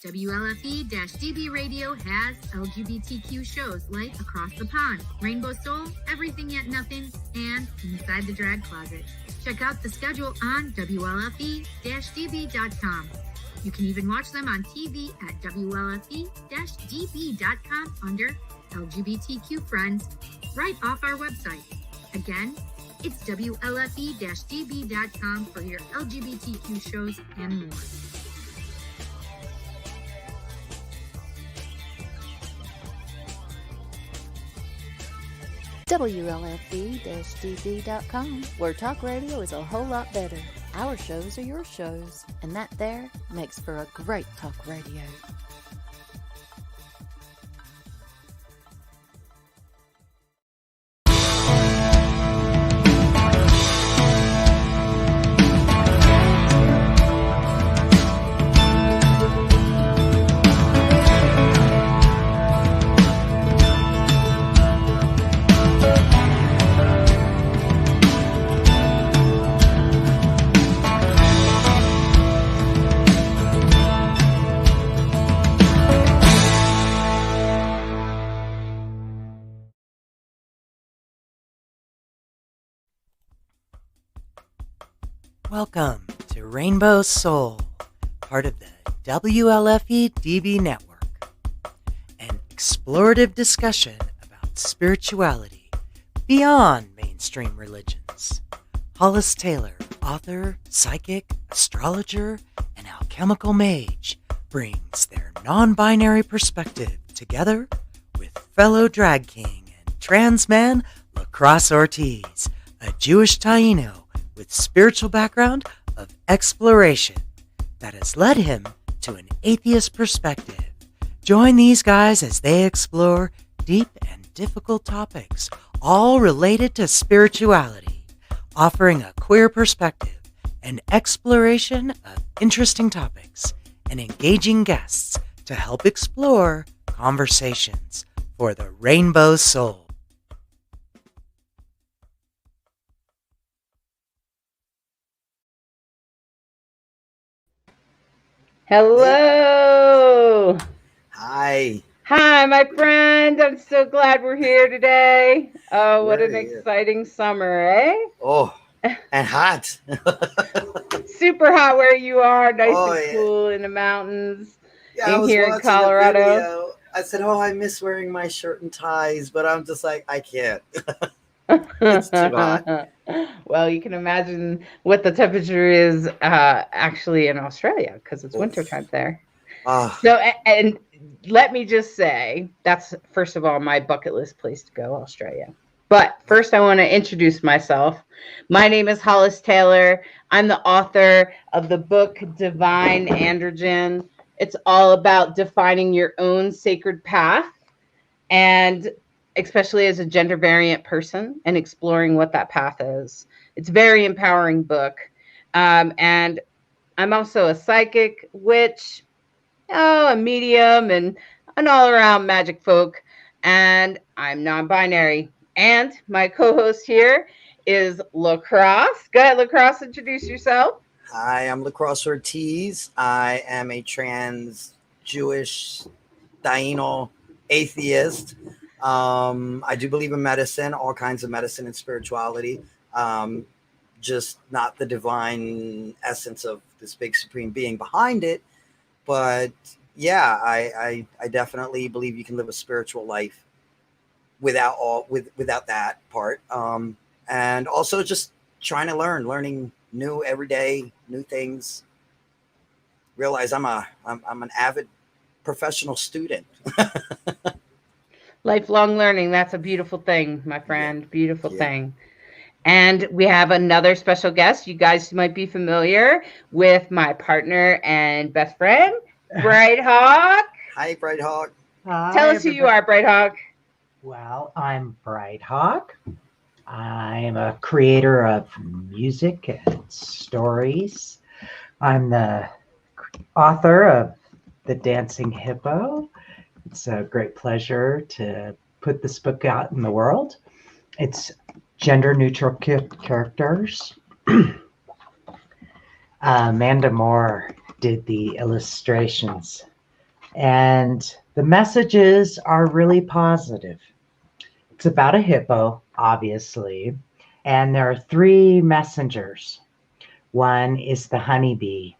WLFE-DB Radio has LGBTQ shows like Across the Pond, Rainbow Soul, Everything Yet Nothing, and Inside the Drag Closet. Check out the schedule on WLFE-DB.com. You can even watch them on TV at WLFE-DB.com under LGBTQ Friends, right off our website. Again, it's WLFE-DB.com for your LGBTQ shows and more. WLFE-DB.com, where talk radio is a whole lot better. Our shows are your shows, and that there makes for a great talk radio. Welcome to Rainbow Soul, part of the WLFE-DB network, an explorative discussion about spirituality beyond mainstream religions. Hollis Taylor, author, psychic, astrologer, and alchemical mage, brings their non-binary perspective together with fellow drag king and trans man LaCrosse Ortiz, a Jewish Taino with spiritual background of exploration that has led him to an atheist perspective. Join these guys as they explore deep and difficult topics, all related to spirituality, offering a queer perspective and exploration of interesting topics and engaging guests to help explore conversations for the Rainbow Soul. Hello. Hi. Hi, my friend. I'm so glad we're here today. Oh, what an exciting summer, eh? Oh, and hot. Super hot where you are. Nice and cool in the mountains. Yeah, in here in Colorado. I said, I miss wearing my shirt and ties, but I'm just like, I can't. It's too hot. Well, you can imagine what the temperature is actually in Australia because it's wintertime there. So, and let me just say, that's, first of all, my bucket list place to go, Australia. But first, I want to introduce myself. My name is Hollis Taylor. I'm the author of the book Divine Androgen. It's all about defining your own sacred path, and especially as a gender variant person, and exploring what that path is. It's a very empowering book. And I'm also a psychic, witch, a medium, and an all-around magic folk. And I'm non-binary. And my co-host here is LaCrosse. Go ahead, LaCrosse, introduce yourself. Hi, I'm LaCrosse Ortiz. I am a trans Jewish Taino atheist. I do believe in medicine, all kinds of medicine and spirituality, just not the divine essence of this big supreme being behind it. But yeah, I definitely believe you can live a spiritual life without that part. And also just trying to learning new every day, new things. Realize I'm an avid professional student. Lifelong learning. That's a beautiful thing, my friend. Beautiful thing. And we have another special guest. You guys might be familiar with my partner and best friend, Bright Hawk. Hi, Bright Hawk. Hi, Tell us who you are, Bright Hawk. Well, I'm Bright Hawk. I'm a creator of music and stories. I'm the author of The Dancing Hippo. It's a great pleasure to put this book out in the world. It's gender neutral characters. Amanda Moore did the illustrations And the messages are really positive. It's about a hippo, obviously, and there are three messengers. One is the honeybee,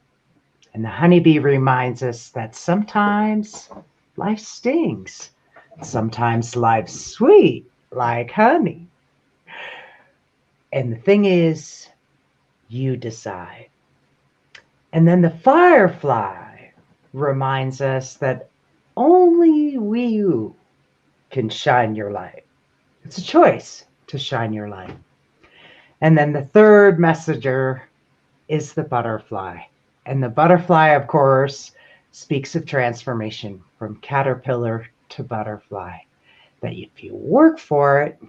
and the honeybee reminds us that sometimes life stings. Sometimes life's sweet, like honey. And the thing is, you decide. And then the firefly reminds us that only you can shine your light. It's a choice to shine your light. And then the third messenger is the butterfly. And the butterfly, of course, speaks of transformation from caterpillar to butterfly. That if you work for it,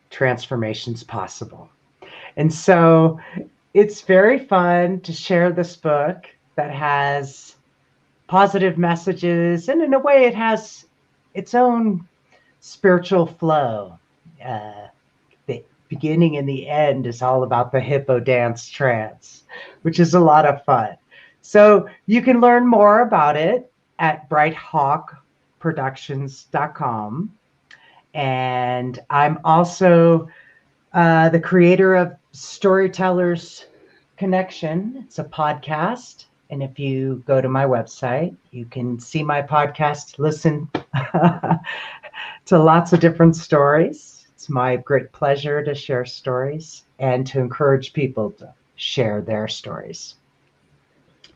transformation's possible. And so it's very fun to share this book that has positive messages, and in a way it has its own spiritual flow. The beginning and the end is all about the hippo dance trance, which is a lot of fun. So you can learn more about it at brighthawkproductions.com. And I'm also the creator of Storytellers Connection. It's a podcast. And if you go to my website, you can see my podcast, listen to lots of different stories. It's my great pleasure to share stories and to encourage people to share their stories.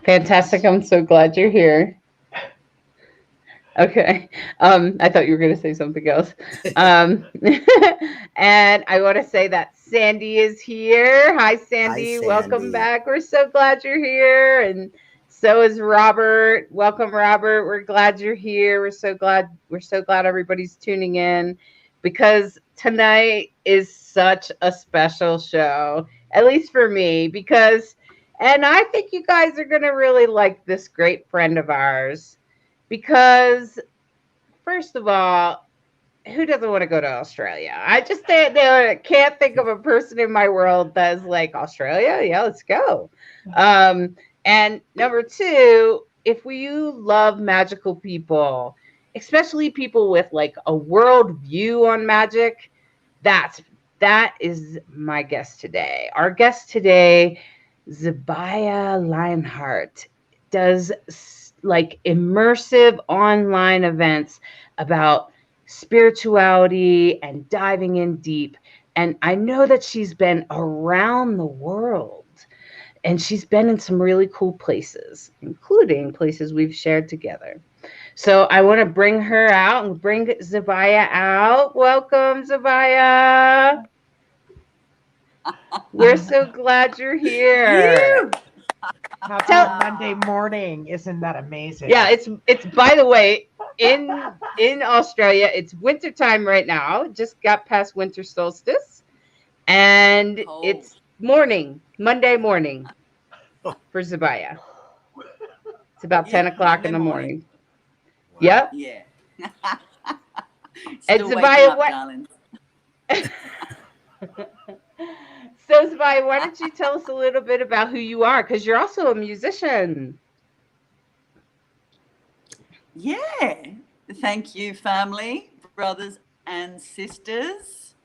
Fantastic. I'm so glad you're here. Okay. I thought you were going to say something else. And I want to say that Sandy is here. Hi, Sandy. Hi, Welcome Sandy. back. We're so glad you're here. And so is Robert. Welcome, Robert. We're glad you're here. We're so glad everybody's tuning in, because tonight is such a special show, at least for me, and I think you guys are going to really like this great friend of ours. Because, first of all, who doesn't want to go to Australia? I just can't think of a person in my world that's like, Australia? Yeah, let's go. And number two, if you love magical people, especially people with like a world view on magic, that is my guest today. Our guest today, Zebiah Lionheart, does like immersive online events about spirituality and diving in deep. And I know that she's been around the world, and she's been in some really cool places, including places we've shared together. So I want to bring her out and bring Zebiah out. Welcome, Zebiah. We're so glad you're here. Happy Monday morning. Isn't that amazing? Yeah, it's by the way, in Australia, it's wintertime right now. Just got past winter solstice. And it's Monday morning for Zebiah. It's about 10 o'clock in the morning. Wow. Yep. Yeah. And Zebiah, what? So, Zebiah, why don't you tell us a little bit about who you are? Because you're also a musician. Yeah. Thank you, family, brothers and sisters.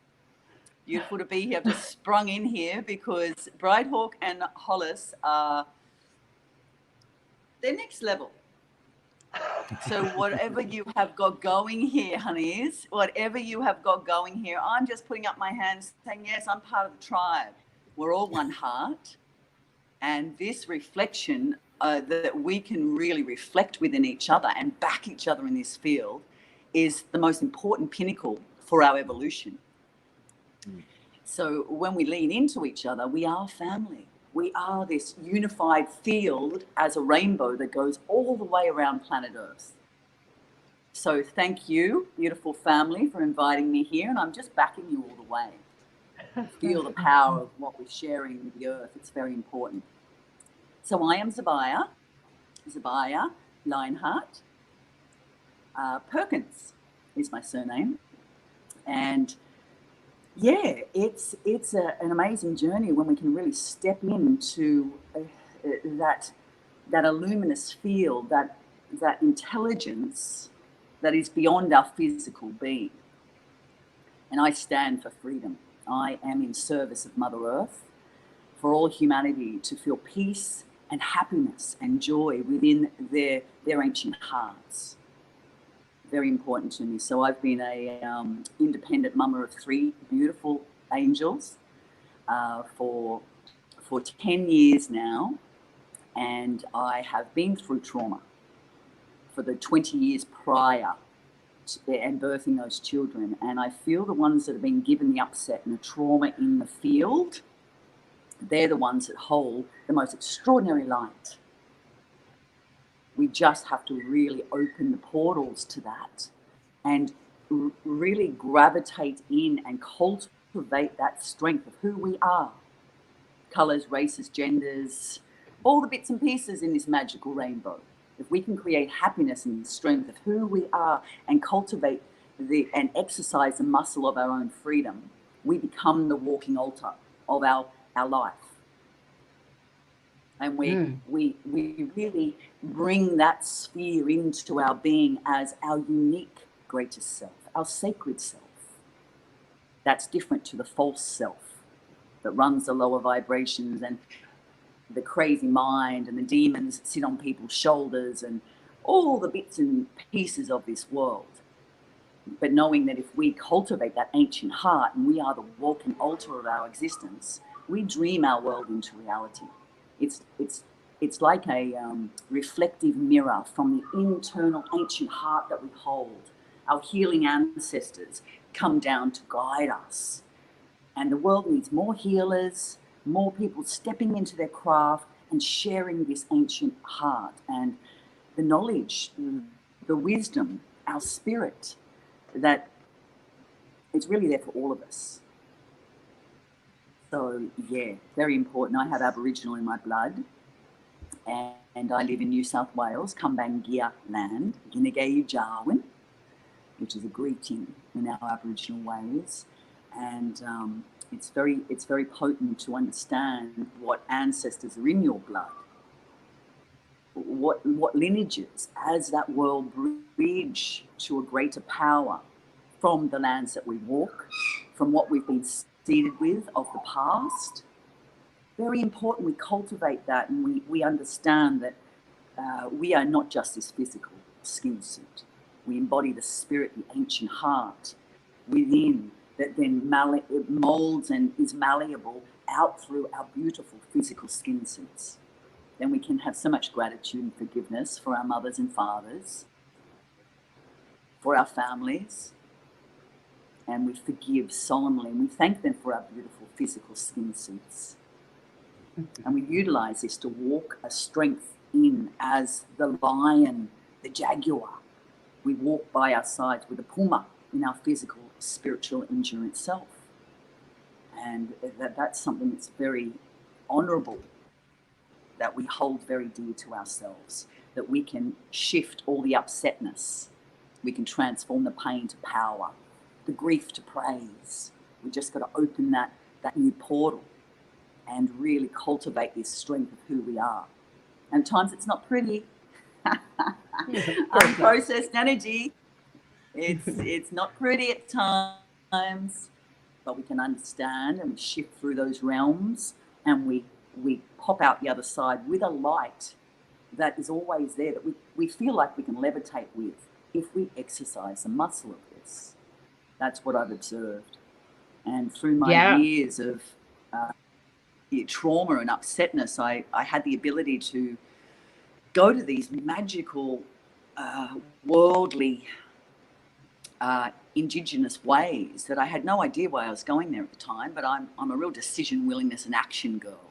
Beautiful to be here. I've just sprung in here because Brighthawk and Hollis are they're next level. So whatever you have got going here, honeys, whatever you have got going here, I'm just putting up my hands saying, yes, I'm part of the tribe. We're all one heart. And this reflection that we can really reflect within each other and back each other in this field is the most important pinnacle for our evolution. So when we lean into each other, we are family. We are this unified field as a rainbow that goes all the way around planet Earth. So thank you, beautiful family, for inviting me here. And I'm just backing you all the way. Feel the power of what we're sharing with the Earth. It's very important. So I am Zebiah Lionheart. Perkins is my surname. And yeah, it's an amazing journey when we can really step into that luminous field, that that intelligence that is beyond our physical being. And I stand for freedom. I am in service of Mother Earth, for all humanity to feel peace and happiness and joy within their ancient hearts. Very important to me. So I've been a independent mama of 3 beautiful angels for 10 years now, and I have been through trauma for the 20 years prior and birthing those children. And I feel the ones that have been given the upset and the trauma in the field, they're the ones that hold the most extraordinary light. We just have to really open the portals to that and really gravitate in and cultivate that strength of who we are. Colors, races, genders, all the bits and pieces in this magical rainbow. If we can create happiness and strength of who we are and cultivate and exercise the muscle of our own freedom, we become the walking altar of our life. And we really bring that sphere into our being as our unique greatest self, our sacred self. That's different to the false self that runs the lower vibrations and the crazy mind and the demons that sit on people's shoulders and all the bits and pieces of this world. But knowing that if we cultivate that ancient heart and we are the walking altar of our existence, we dream our world into reality. It's like a reflective mirror from the internal ancient heart that we hold. Our healing ancestors come down to guide us. And the world needs more healers, more people stepping into their craft and sharing this ancient heart and the knowledge, the wisdom, our spirit, that it's really there for all of us. So, yeah, very important. I have Aboriginal in my blood, and I live in New South Wales, Kumbangia land, Ginagayu Jarwin, which is a greeting in our Aboriginal ways. And it's very potent to understand what ancestors are in your blood, what lineages, as that world bridge to a greater power from the lands that we walk, from what we've been seeded with of the past. Very important we cultivate that, and we understand that we are not just this physical skin suit. We embody the spirit, the ancient heart within that then molds and is malleable out through our beautiful physical skin suits. Then we can have so much gratitude and forgiveness for our mothers and fathers, for our families, and we forgive solemnly, and we thank them for our beautiful physical skin suits. And we utilize this to walk a strength in as the lion, the jaguar. We walk by our sides with the puma in our physical, spiritual, endurance self. And that's something that's very honorable, that we hold very dear to ourselves, that we can shift all the upsetness. We can transform the pain to power, the grief to praise. We just got to open that new portal and really cultivate this strength of who we are. And at times it's not pretty. Unprocessed energy. It's not pretty at times, but we can understand and we shift through those realms, and we pop out the other side with a light that is always there, that we feel like we can levitate with if we exercise the muscle of this. That's what I've observed. And through my years of trauma and upsetness, I had the ability to go to these magical, worldly, indigenous ways that I had no idea why I was going there at the time, but I'm a real decision, willingness and action girl.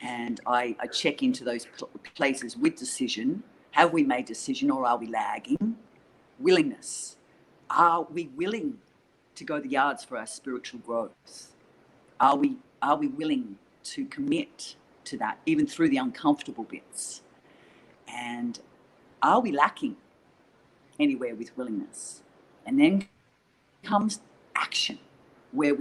And I check into those places with decision. Have we made decision, or are we lagging? Willingness. Are we willing to go the yards for our spiritual growth? Are we willing to commit to that, even through the uncomfortable bits? And are we lacking anywhere with willingness? And then comes action, where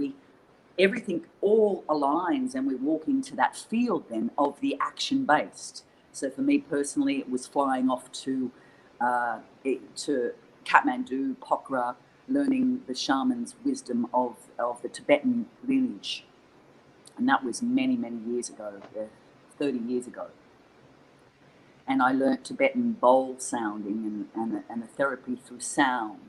everything all aligns and we walk into that field then of the action-based. So for me personally, it was flying off to Kathmandu, Pokhara, learning the shaman's wisdom of the Tibetan lineage. And that was many, many years ago, 30 years ago. And I learnt Tibetan bowl sounding and a therapy through sound.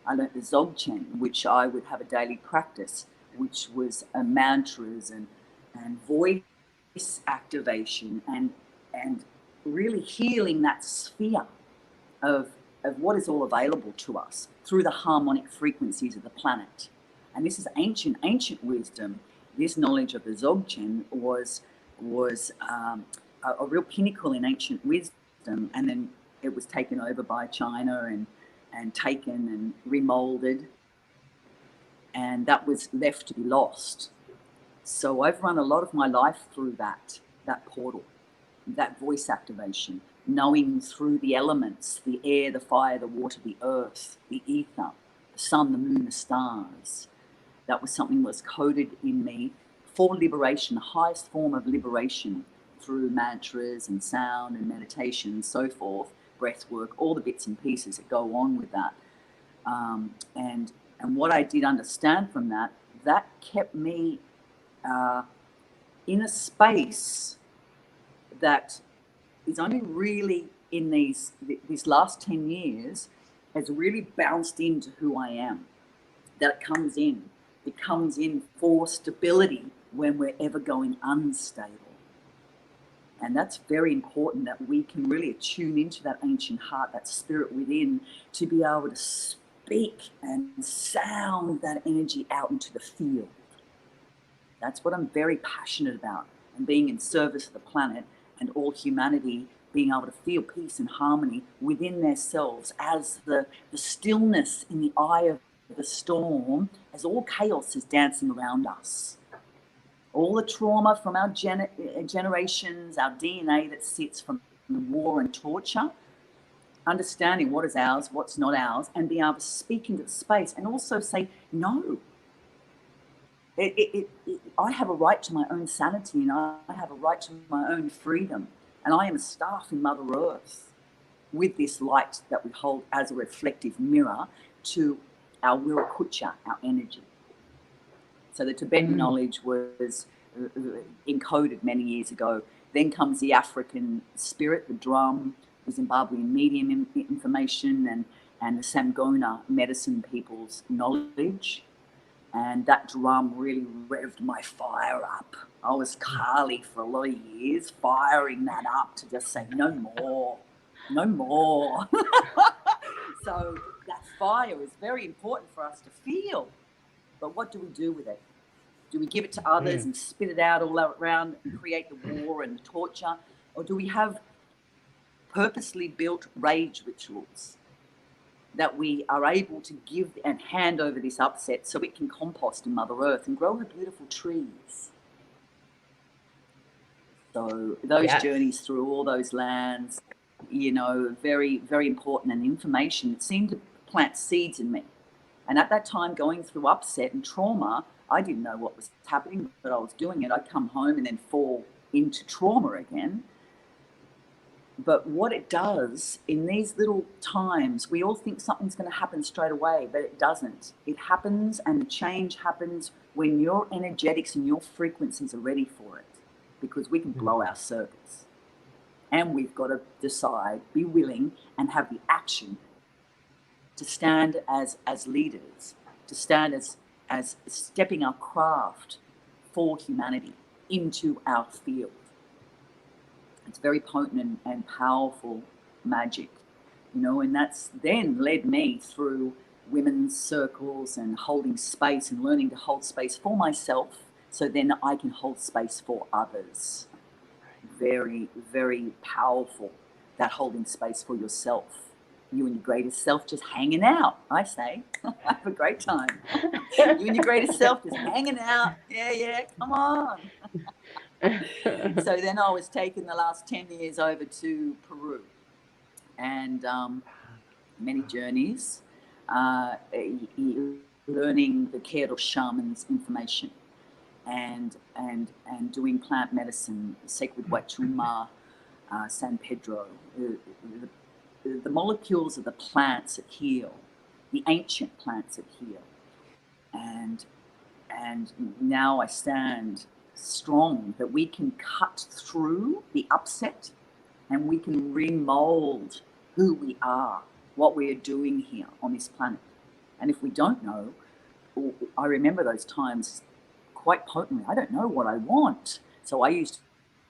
I learnt the Dzogchen, which I would have a daily practice, which was mantras and voice activation and really healing that sphere of what is all available to us through the harmonic frequencies of the planet. And this is ancient wisdom. This knowledge of the Dzogchen was a real pinnacle in ancient wisdom, and then it was taken over by China and taken and remolded, and that was left to be lost. So I've run a lot of my life through that portal, that voice activation, knowing through the elements, the air, the fire, the water, the earth, the ether, the sun, the moon, the stars. That was something that was coded in me for liberation, the highest form of liberation, through mantras and sound and meditation and so forth, breath work, all the bits and pieces that go on with that. And what I did understand from that kept me in a space that is only really in these last 10 years has really bounced into who I am. That it comes in for stability when we're ever going unstable. And that's very important, that we can really attune into that ancient heart, that spirit within, to be able to speak and sound that energy out into the field. That's what I'm very passionate about, and being in service of the planet and all humanity being able to feel peace and harmony within themselves as the stillness in the eye of the storm, as all chaos is dancing around us. All the trauma from our generations, our DNA that sits from war and torture, understanding what is ours, what's not ours, and being able to speak into the space and also say, no. I have a right to my own sanity, and I have a right to my own freedom. And I am a staff in Mother Earth with this light that we hold as a reflective mirror to our Virakucha, our energy. So the Tibetan knowledge was encoded many years ago. Then comes the African spirit, the drum, the Zimbabwean medium information, and the Samgona medicine people's knowledge. And that drum really revved my fire up. I was Kali for a lot of years, firing that up to just say, no more. So that fire is very important for us to feel. But what do we do with it? Do we give it to others and spit it out all around and create the war and the torture? Or do we have purposely built rage rituals that we are able to give and hand over this upset so it can compost in Mother Earth and grow the beautiful trees? So those journeys through all those lands, very, very important, and information that seemed to plant seeds in me. And at that time, going through upset and trauma, I didn't know what was happening, but I was doing it. I'd come home and then fall into trauma again. But what it does in these little times, we all think something's going to happen straight away, but it doesn't. It happens, and the change happens when your energetics and your frequencies are ready for it, because we can blow our circuits. And we've got to decide, be willing, and have the action to stand as leaders, to stand as stepping our craft for humanity into our field. It's very potent and powerful magic, and that's then led me through women's circles and holding space and learning to hold space for myself so then I can hold space for others. Very, very powerful, that holding space for yourself. You and your greatest self just hanging out, I say. Have a great time. You and your greatest self just hanging out. Yeah, come on. So then I was taken the last 10 years over to Peru, and many journeys, learning the Quero shaman's information and doing plant medicine, sacred Wachuma, San Pedro. The molecules of the plants that heal, the ancient plants that heal. And now I stand strong that we can cut through the upset and we can remold who we are, what we're doing here on this planet. And if we don't know, I remember those times quite potently. I don't know what I want. So I used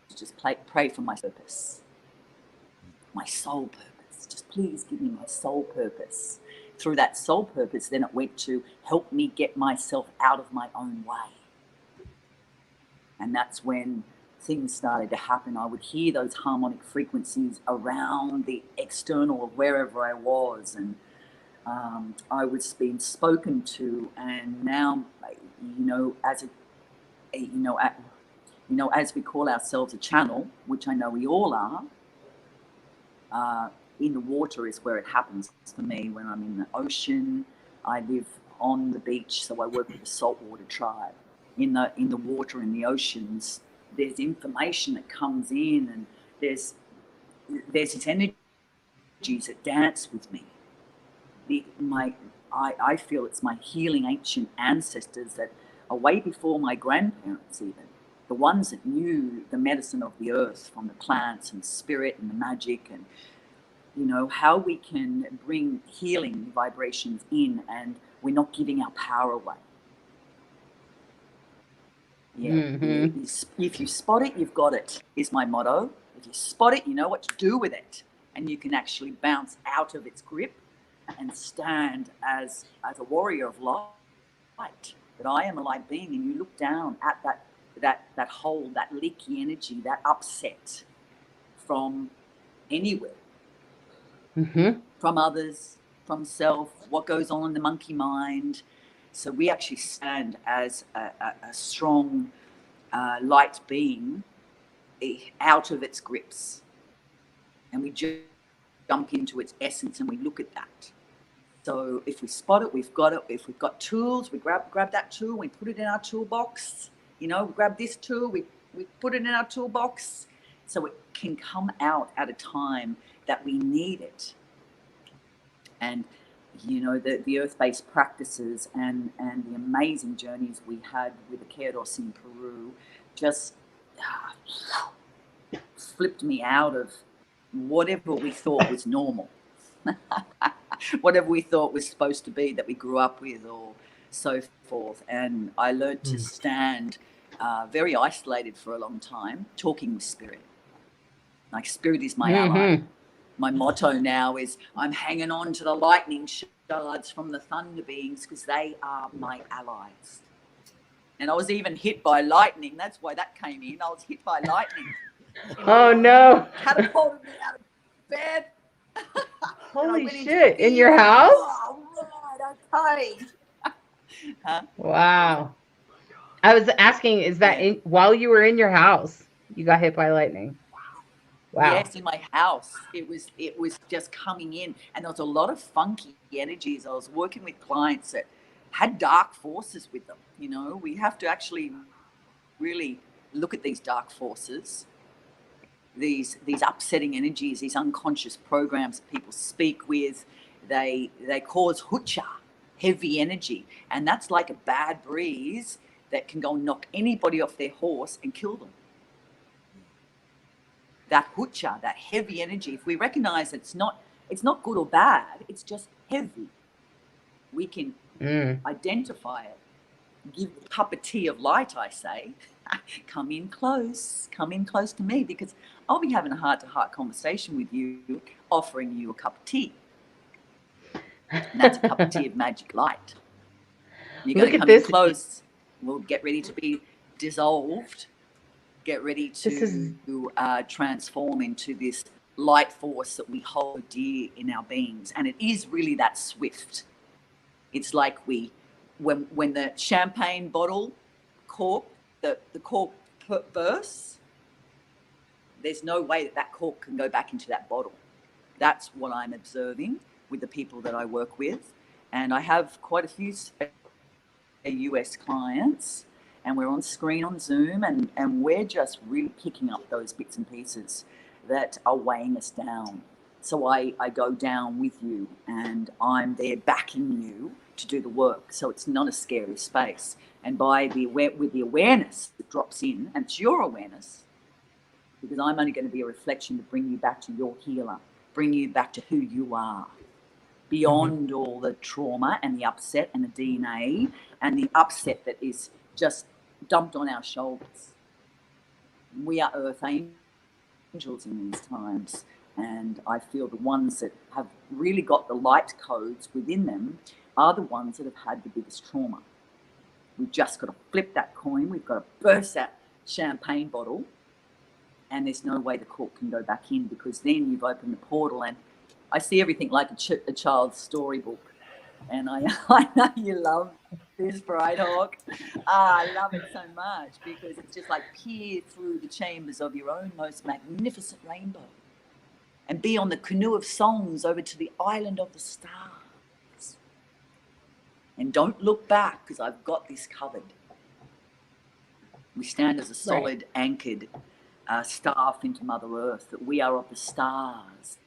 to just pray for my purpose, my soul purpose. Just please give me my soul purpose. Through that soul purpose, then it went to help me get myself out of my own way. And that's when things started to happen. I would hear those harmonic frequencies around the external of wherever I was, and I was being spoken to. And now, as we call ourselves a channel, which I know we all are, in the water is where it happens for me. When I'm in the ocean, I live on the beach, so I work with the saltwater tribe. In the water, in the oceans, there's information that comes in, and there's these energies that dance with me. I feel it's my healing ancient ancestors that are way before my grandparents even, the ones that knew the medicine of the earth from the plants and the spirit and the magic, and how we can bring healing vibrations in and we're not giving our power away. Yeah. Mm-hmm. If you spot it, you've got it, is my motto. If you spot it, you know what to do with it, and you can actually bounce out of its grip and stand as a warrior of light. That I am a light being, and you look down at that hole, that leaky energy, that upset from anywhere, from others, from self, what goes on in the monkey mind. So we actually stand as a strong light being out of its grips, and we jump into its essence and we look at that. So if we spot it, we've got it. If we've got tools, we grab that tool, we put it in our toolbox. Grab this tool, we put it in our toolbox, so it can come out at a time that we need it. And the earth-based practices and the amazing journeys we had with the Keros in Peru just flipped me out of whatever we thought was normal, whatever we thought was supposed to be that we grew up with, or so forth. And I learned to stand very isolated for a long time, talking with spirit. Like, spirit is my ally. My motto now is I'm hanging on to the lightning shards from the thunder beings because they are my allies. And I was even hit by lightning. That's why that came in. I was hit by lightning. Oh, no. Catapulted me out of bed. Holy shit. In your house? Oh, right, okay. Huh? Wow. I was asking, is that while you were in your house, you got hit by lightning? Wow. Yes, in my house. It was just coming in, and there was a lot of funky energies. I was working with clients that had dark forces with them. We have to actually really look at these dark forces, these upsetting energies, these unconscious programs that people speak with. They cause hucha, heavy energy, and that's like a bad breeze that can go and knock anybody off their horse and kill them. That hucha, that heavy energy, if we recognize it's not good or bad, it's just heavy, we can identify it. Give a cup of tea of light, I say. Come in close to me, because I'll be having a heart-to-heart conversation with you, offering you a cup of tea. And that's a cup of tea of magic light. You're going to come in close. We'll get ready to be dissolved. Get ready to transform into this light force that we hold dear in our beings. And it is really that swift. It's like when the champagne bottle cork, the cork bursts, there's no way that cork can go back into that bottle. That's what I'm observing with the people that I work with. And I have quite a few US clients, and we're on screen on Zoom, and we're just really picking up those bits and pieces. that are weighing us down. So I go down with you, and I'm there backing you to do the work. So it's not a scary space. And with the awareness that drops in, and it's your awareness, because I'm only going to be a reflection to bring you back to your healer, bring you back to who you are, beyond all the trauma and the upset and the DNA and the upset that is just dumped on our shoulders. We are earth angels in these times, and I feel the ones that have really got the light codes within them are the ones that have had the biggest trauma. We've just got to flip that coin. We've got to burst that champagne bottle, and there's no way the cork can go back in, because then you've opened the portal. And I see everything like a child's storybook. And I know you love this, Bright Hawk. I love it so much, because it's just like peer through the chambers of your own most magnificent rainbow and be on the canoe of songs over to the island of the stars. And don't look back, because I've got this covered. We stand as a solid, anchored staff into Mother Earth, that we are of the stars.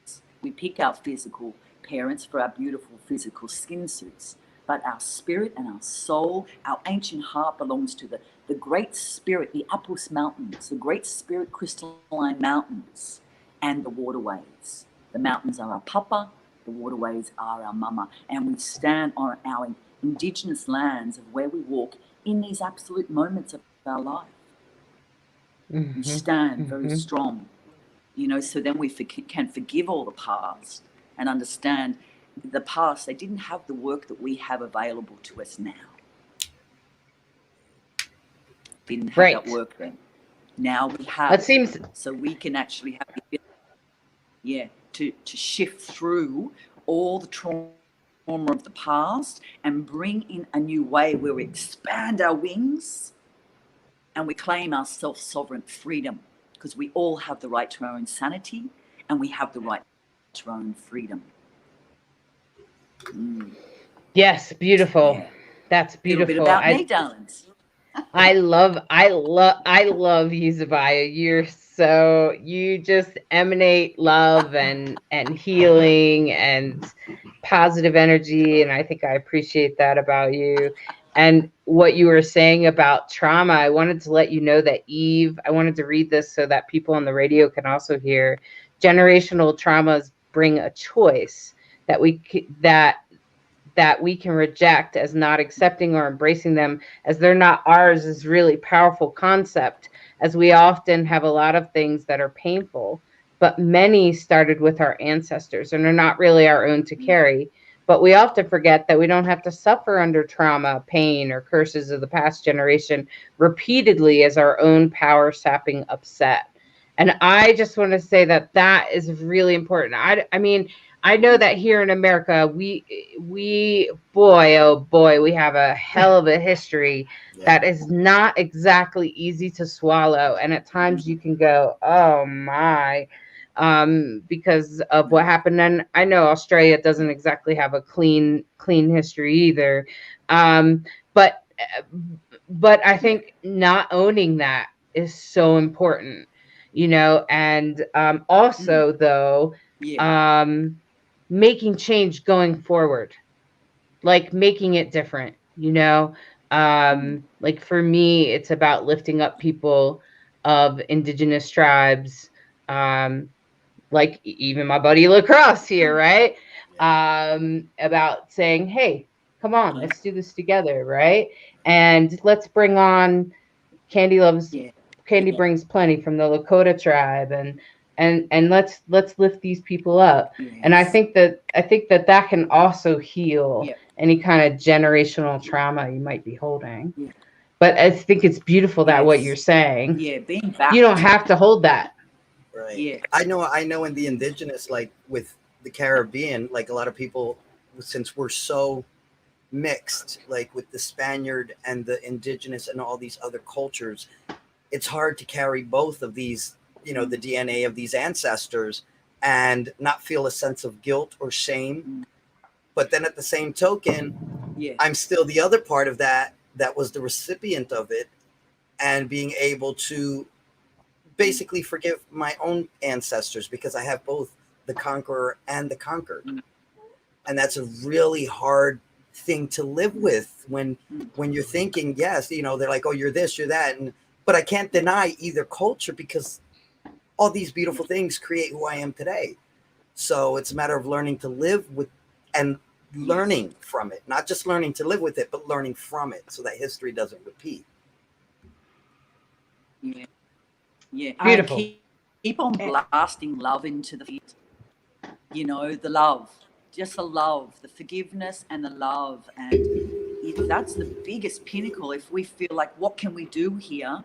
We pick our physical parents for our beautiful physical skin suits, but our spirit and our soul, our ancient heart belongs to the great spirit, the Apus Mountains, the great spirit crystalline mountains, and the waterways. The mountains are our papa, the waterways are our mama, and we stand on our indigenous lands of where we walk in these absolute moments of our life. We stand very strong, so then we can forgive all the past and understand the past. They didn't have the work that we have available to us now. Didn't have that work then. Now we have. That seems so we can actually have the ability, to shift through all the trauma of the past and bring in a new way where we expand our wings and we claim our self-sovereign freedom, because we all have the right to our own sanity and we have the right to our own freedom. Yes, beautiful. Yeah. That's beautiful. A little bit about me, darlings. I love you, Zebiah. You just emanate love and healing and positive energy, and I think I appreciate that about you. And what you were saying about trauma, I wanted to let you know that I wanted to read this so that people on the radio can also hear. Generational traumas bring a choice that we can reject as not accepting or embracing them as they're not ours is really powerful concept, as we often have a lot of things that are painful, but many started with our ancestors and are not really our own to carry. But we often forget that we don't have to suffer under trauma, pain, or curses of the past generation repeatedly as our own power sapping upset. And I just want to say that is really important. I mean, I know that here in America, we boy, oh boy, we have a hell of a history that is not exactly easy to swallow. And at times you can go, oh my, because of what happened. And I know Australia doesn't exactly have a clean history either. But I think not owning that is so important, and also though, making change going forward, like making it different, like for me, it's about lifting up people of indigenous tribes, like even my buddy Lacrosse here, right? About saying, hey, come on, let's do this together, right? And let's bring on Candy brings plenty from the Lakota tribe, and let's lift these people up. Yes. And I think that can also heal any kind of generational trauma you might be holding. Yeah. But I think it's beautiful that what you're saying. Yeah, being back. You don't have to hold that. Right. Yeah. I know in the indigenous, like with the Caribbean, like a lot of people, since we're so mixed, like with the Spaniard and the indigenous and all these other cultures, it's hard to carry both of these, the DNA of these ancestors and not feel a sense of guilt or shame. But then at the same token, I'm still the other part of that was the recipient of it, and being able to basically forgive my own ancestors, because I have both the conqueror and the conquered. And that's a really hard thing to live with when you're thinking, yes, you know, they're like, oh, you're this, you're that. But I can't deny either culture, because all these beautiful things create who I am today. So it's a matter of learning to live with and learning from it, not just learning to live with it, but learning from it so that history doesn't repeat. Yeah. Yeah. Beautiful. Keep on blasting love into the field. You know, the love, just the love, the forgiveness and the love. And if that's the biggest pinnacle, if we feel like, what can we do here?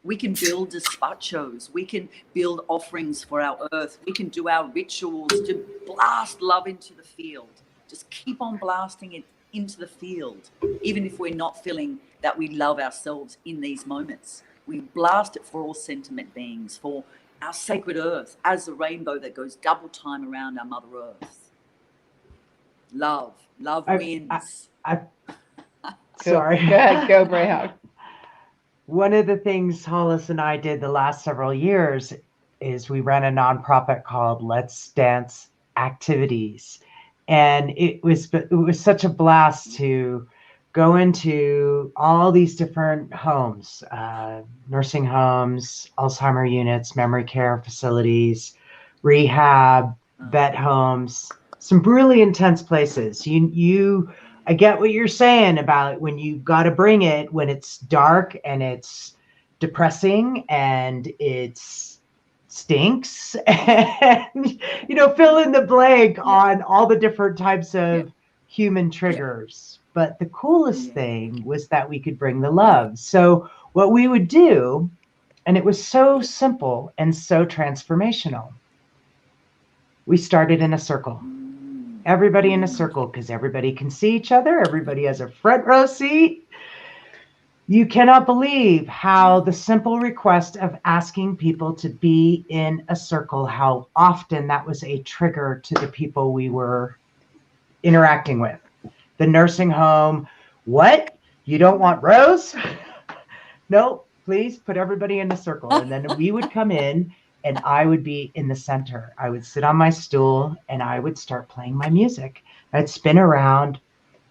We can build despachos. We can build offerings for our earth. We can do our rituals to blast love into the field. Just keep on blasting it into the field, even if we're not feeling that we love ourselves in these moments. We blast it for all sentiment beings, for our sacred earth, as the rainbow that goes double time around our Mother Earth. Love wins. Sorry. Go ahead, go Brayhawk. One of the things Hollis and I did the last several years is we ran a nonprofit called Let's Dance Activities. And it was such a blast to go into all these different homes, nursing homes, Alzheimer units, memory care facilities, rehab, vet homes, some really intense places. I get what you're saying about when you got to bring it when it's dark and it's depressing and it stinks, and fill in the blank on all the different types of human triggers. But the coolest thing was that we could bring the love. So what we would do, and it was so simple and so transformational, we started in a circle. Everybody in a circle, because everybody can see each other. Everybody has a front row seat. You cannot believe how the simple request of asking people to be in a circle, how often that was a trigger to the people we were interacting with. The nursing home, what? You don't want rows? No, please put everybody in a circle. And then we would come in and I would be in the center. I would sit on my stool and I would start playing my music. I'd spin around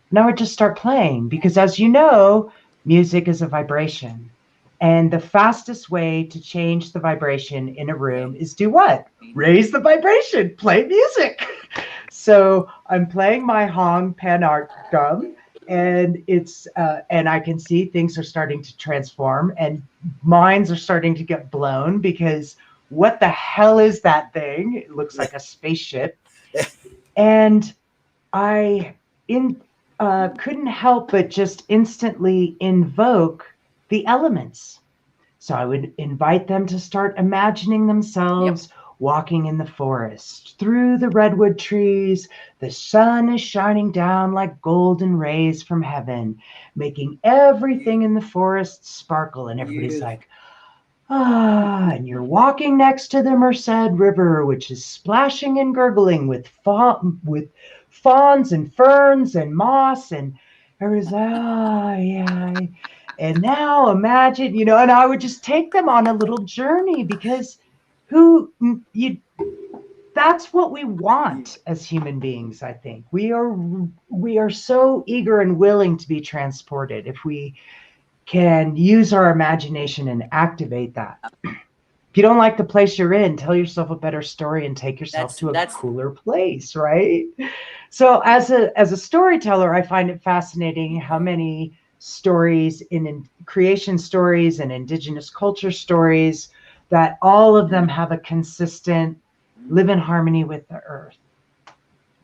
and I would just start playing, because as you know, music is a vibration. And the fastest way to change the vibration in a room is do what? Raise the vibration, play music. So I'm playing my Hong pan art drum, and it's and I can see things are starting to transform and minds are starting to get blown, because what the hell is that thing? It looks like a spaceship. And I couldn't help but just instantly invoke the elements. So I would invite them to start imagining themselves walking in the forest. Through the redwood trees, the sun is shining down like golden rays from heaven, making everything in the forest sparkle. And everybody's like, and you're walking next to the Merced River, which is splashing and gurgling with fawns and ferns and moss, and everybody's like, and now imagine, and I would just take them on a little journey, because that's what we want as human beings. I think we are so eager and willing to be transported if we can use our imagination and activate that. If you don't like the place you're in, tell yourself a better story and take yourself to a cooler place, right? So as a storyteller, I find it fascinating how many stories in creation stories and indigenous culture stories, that all of them have a consistent live in harmony with the earth.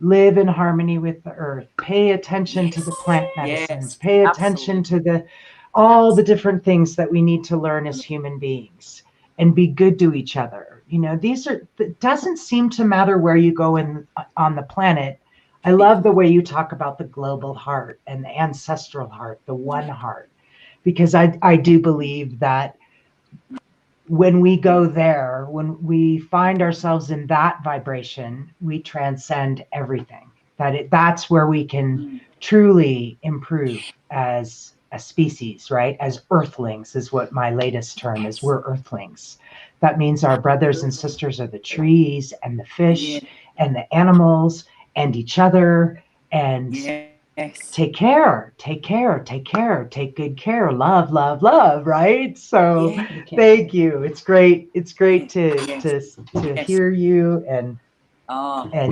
Live in harmony with the earth. Pay attention to the plant medicines. Pay attention to all the different things that we need to learn as human beings, and be good to each other. It doesn't seem to matter where you go on the planet. I love the way you talk about the global heart and the ancestral heart, the one heart, because I do believe that when we go there, when we find ourselves in that vibration, we transcend everything. That's where we can truly improve as a species, right? As earthlings is what my latest term is. We're earthlings. That means our brothers and sisters are the trees and the fish and the animals and each other. And take care, take care, take care, take good care, love, love, love, right? So thank you. It's great. It's great to hear you and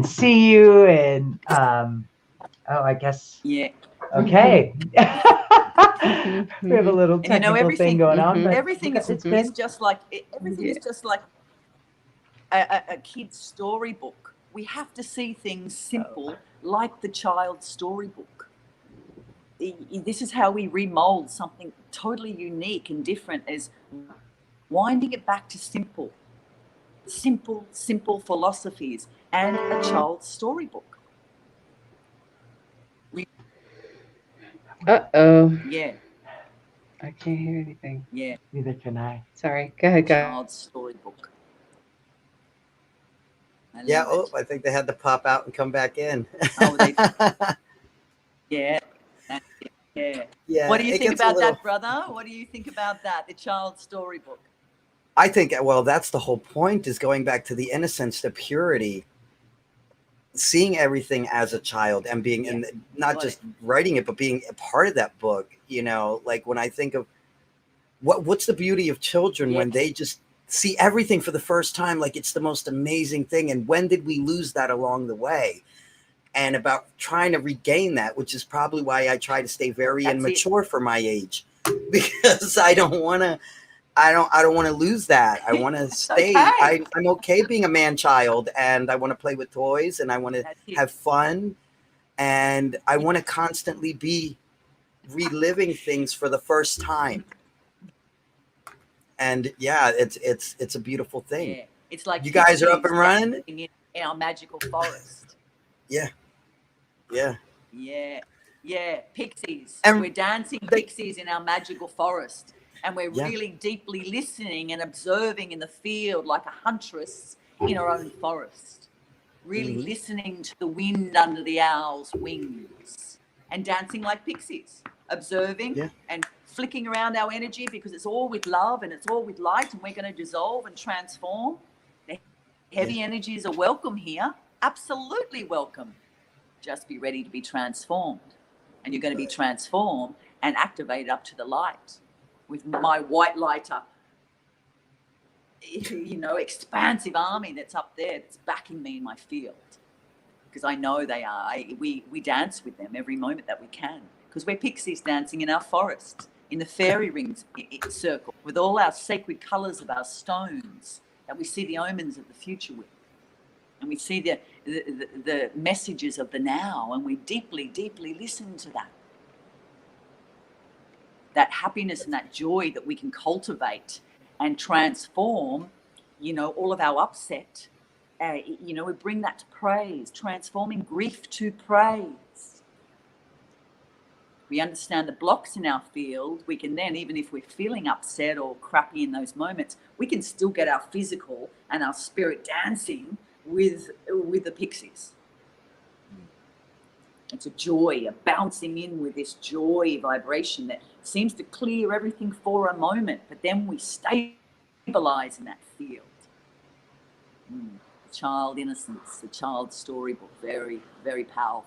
see you and I guess okay. We have a little technical thing going on, but everything is just like a kid's storybook. We have to see things simple, like the child's storybook. This is how we remold something totally unique and different, is winding it back to simple philosophies and a child's storybook. Yeah. I can't hear anything. Yeah. Neither can I. Sorry. Go ahead, guys. Child's storybook. I think they had to pop out and come back in. Yeah. What do you think about that, brother? What do you think about that, the child's storybook? I think, well, that's the whole point, is going back to the innocence, the purity, seeing everything as a child and being in, not just writing it, but being a part of that book. Like when I think of what's the beauty of children when they just see everything for the first time, like it's the most amazing thing. And when did we lose that along the way? And about trying to regain that, which is probably why I try to stay very immature for my age, because I don't want to lose that. I want to stay. I'm okay being a man child, and I want to play with toys, and I want to have fun, and I want to constantly be reliving things for the first time. And it's a beautiful thing. Yeah. It's like you guys are up and running in our magical forest. Yeah. Pixies. And we're dancing pixies in our magical forest. And we're really deeply listening and observing in the field like a huntress in our own forest. Really listening to the wind under the owl's wings. And dancing like pixies. Observing and flicking around our energy, because it's all with love and it's all with light, and we're going to dissolve and transform. The heavy energies are welcome here. Absolutely welcome. Just be ready to be transformed. And you're going to be transformed and activated up to the light with my white lighter, expansive army that's up there, that's backing me in my field. Because I know they are. We dance with them every moment that we can. Because we're pixies dancing in our forest, in the fairy rings circle, with all our sacred colours of our stones that we see the omens of the future with. And we see the messages of the now, and we deeply, deeply listen to that. That happiness and that joy that we can cultivate and transform, all of our upset. We bring that to praise, transforming grief to praise. We understand the blocks in our field. We can then, even if we're feeling upset or crappy in those moments, we can still get our physical and our spirit dancing with the pixies. It's a joy, a bouncing in with this joy vibration that seems to clear everything for a moment, but then we stabilize in that field. Child innocence, the child storybook, very, very powerful.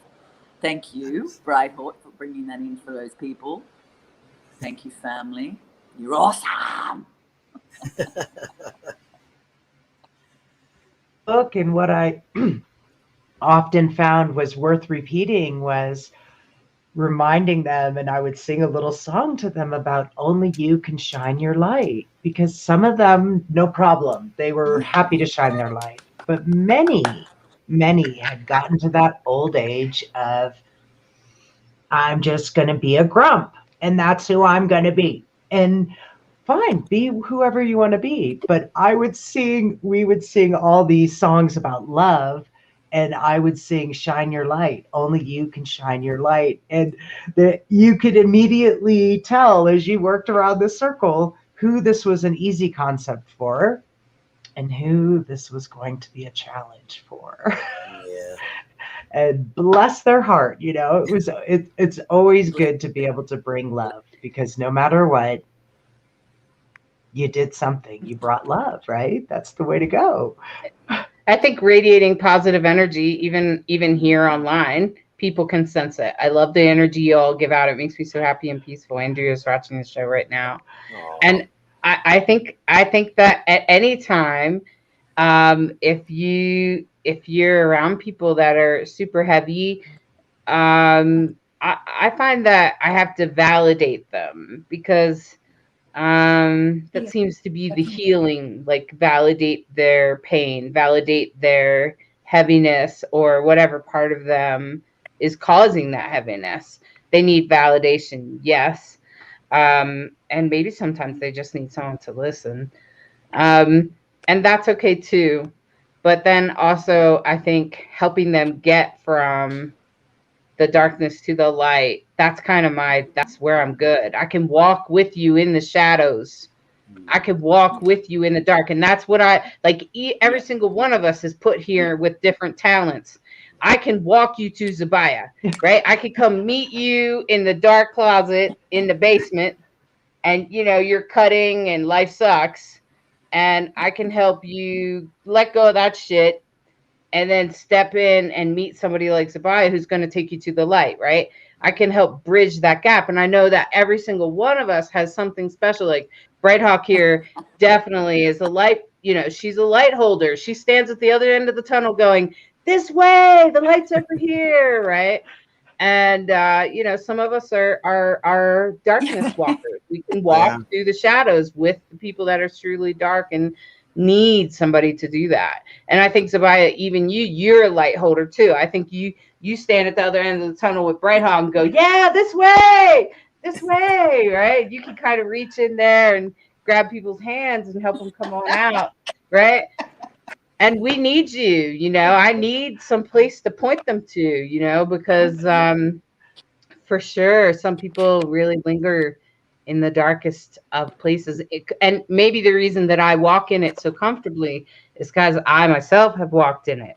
Thank you, Brightheart, for bringing that in for those people. Thank you, family. You're awesome. Book, and what I often found was worth repeating was reminding them, and I would sing a little song to them about only you can shine your light, because some of them, no problem, they were happy to shine their light, but many had gotten to that old age of, I'm just going to be a grump, and that's who I'm going to be. And fine, be whoever you want to be. But we would sing all these songs about love, and I would sing Shine Your Light. Only you can shine your light. And you could immediately tell as you worked around the circle who this was an easy concept for and who this was going to be a challenge for. Yeah. And bless their heart, it's always good to be able to bring love because no matter what, you did something. You brought love, right? That's the way to go. I think radiating positive energy, even here online, people can sense it. I love the energy you all give out. It makes me so happy and peaceful. Andrea's watching the show right now. Aw. And I think that at any time, if you're around people that are super heavy, I find that I have to validate them, because that seems to be the healing, like validate their pain, validate their heaviness, or whatever part of them is causing that heaviness. They need validation, yes. And maybe sometimes they just need someone to listen. And that's okay too. But then also, I think helping them get from the darkness to the light, that's where I'm good. I can walk with you in the shadows. I could walk with you in the dark. And that's what I like. Every single one of us is put here with different talents. I can walk you to Zebiah, right? I could come meet you in the dark closet in the basement, and you're cutting and life sucks, and I can help you let go of that shit and then step in and meet somebody like Zebiah who's going to take you to the light, right? I can help bridge that gap. And I know that every single one of us has something special. Like Bright Hawk here definitely is a light, she's a light holder. She stands at the other end of the tunnel going, this way, the light's over here, right? And some of us are darkness walkers. We can walk through the shadows with the people that are truly dark and need somebody to do that. And I think, Zebiah, even you're a light holder too. I think you stand at the other end of the tunnel with Bright Hawk and go, yeah, this way, right? You can kind of reach in there and grab people's hands and help them come on out, right? And we need you, I need some place to point them to, because for sure, some people really linger in the darkest of places. And maybe the reason that I walk in it so comfortably is because I myself have walked in it,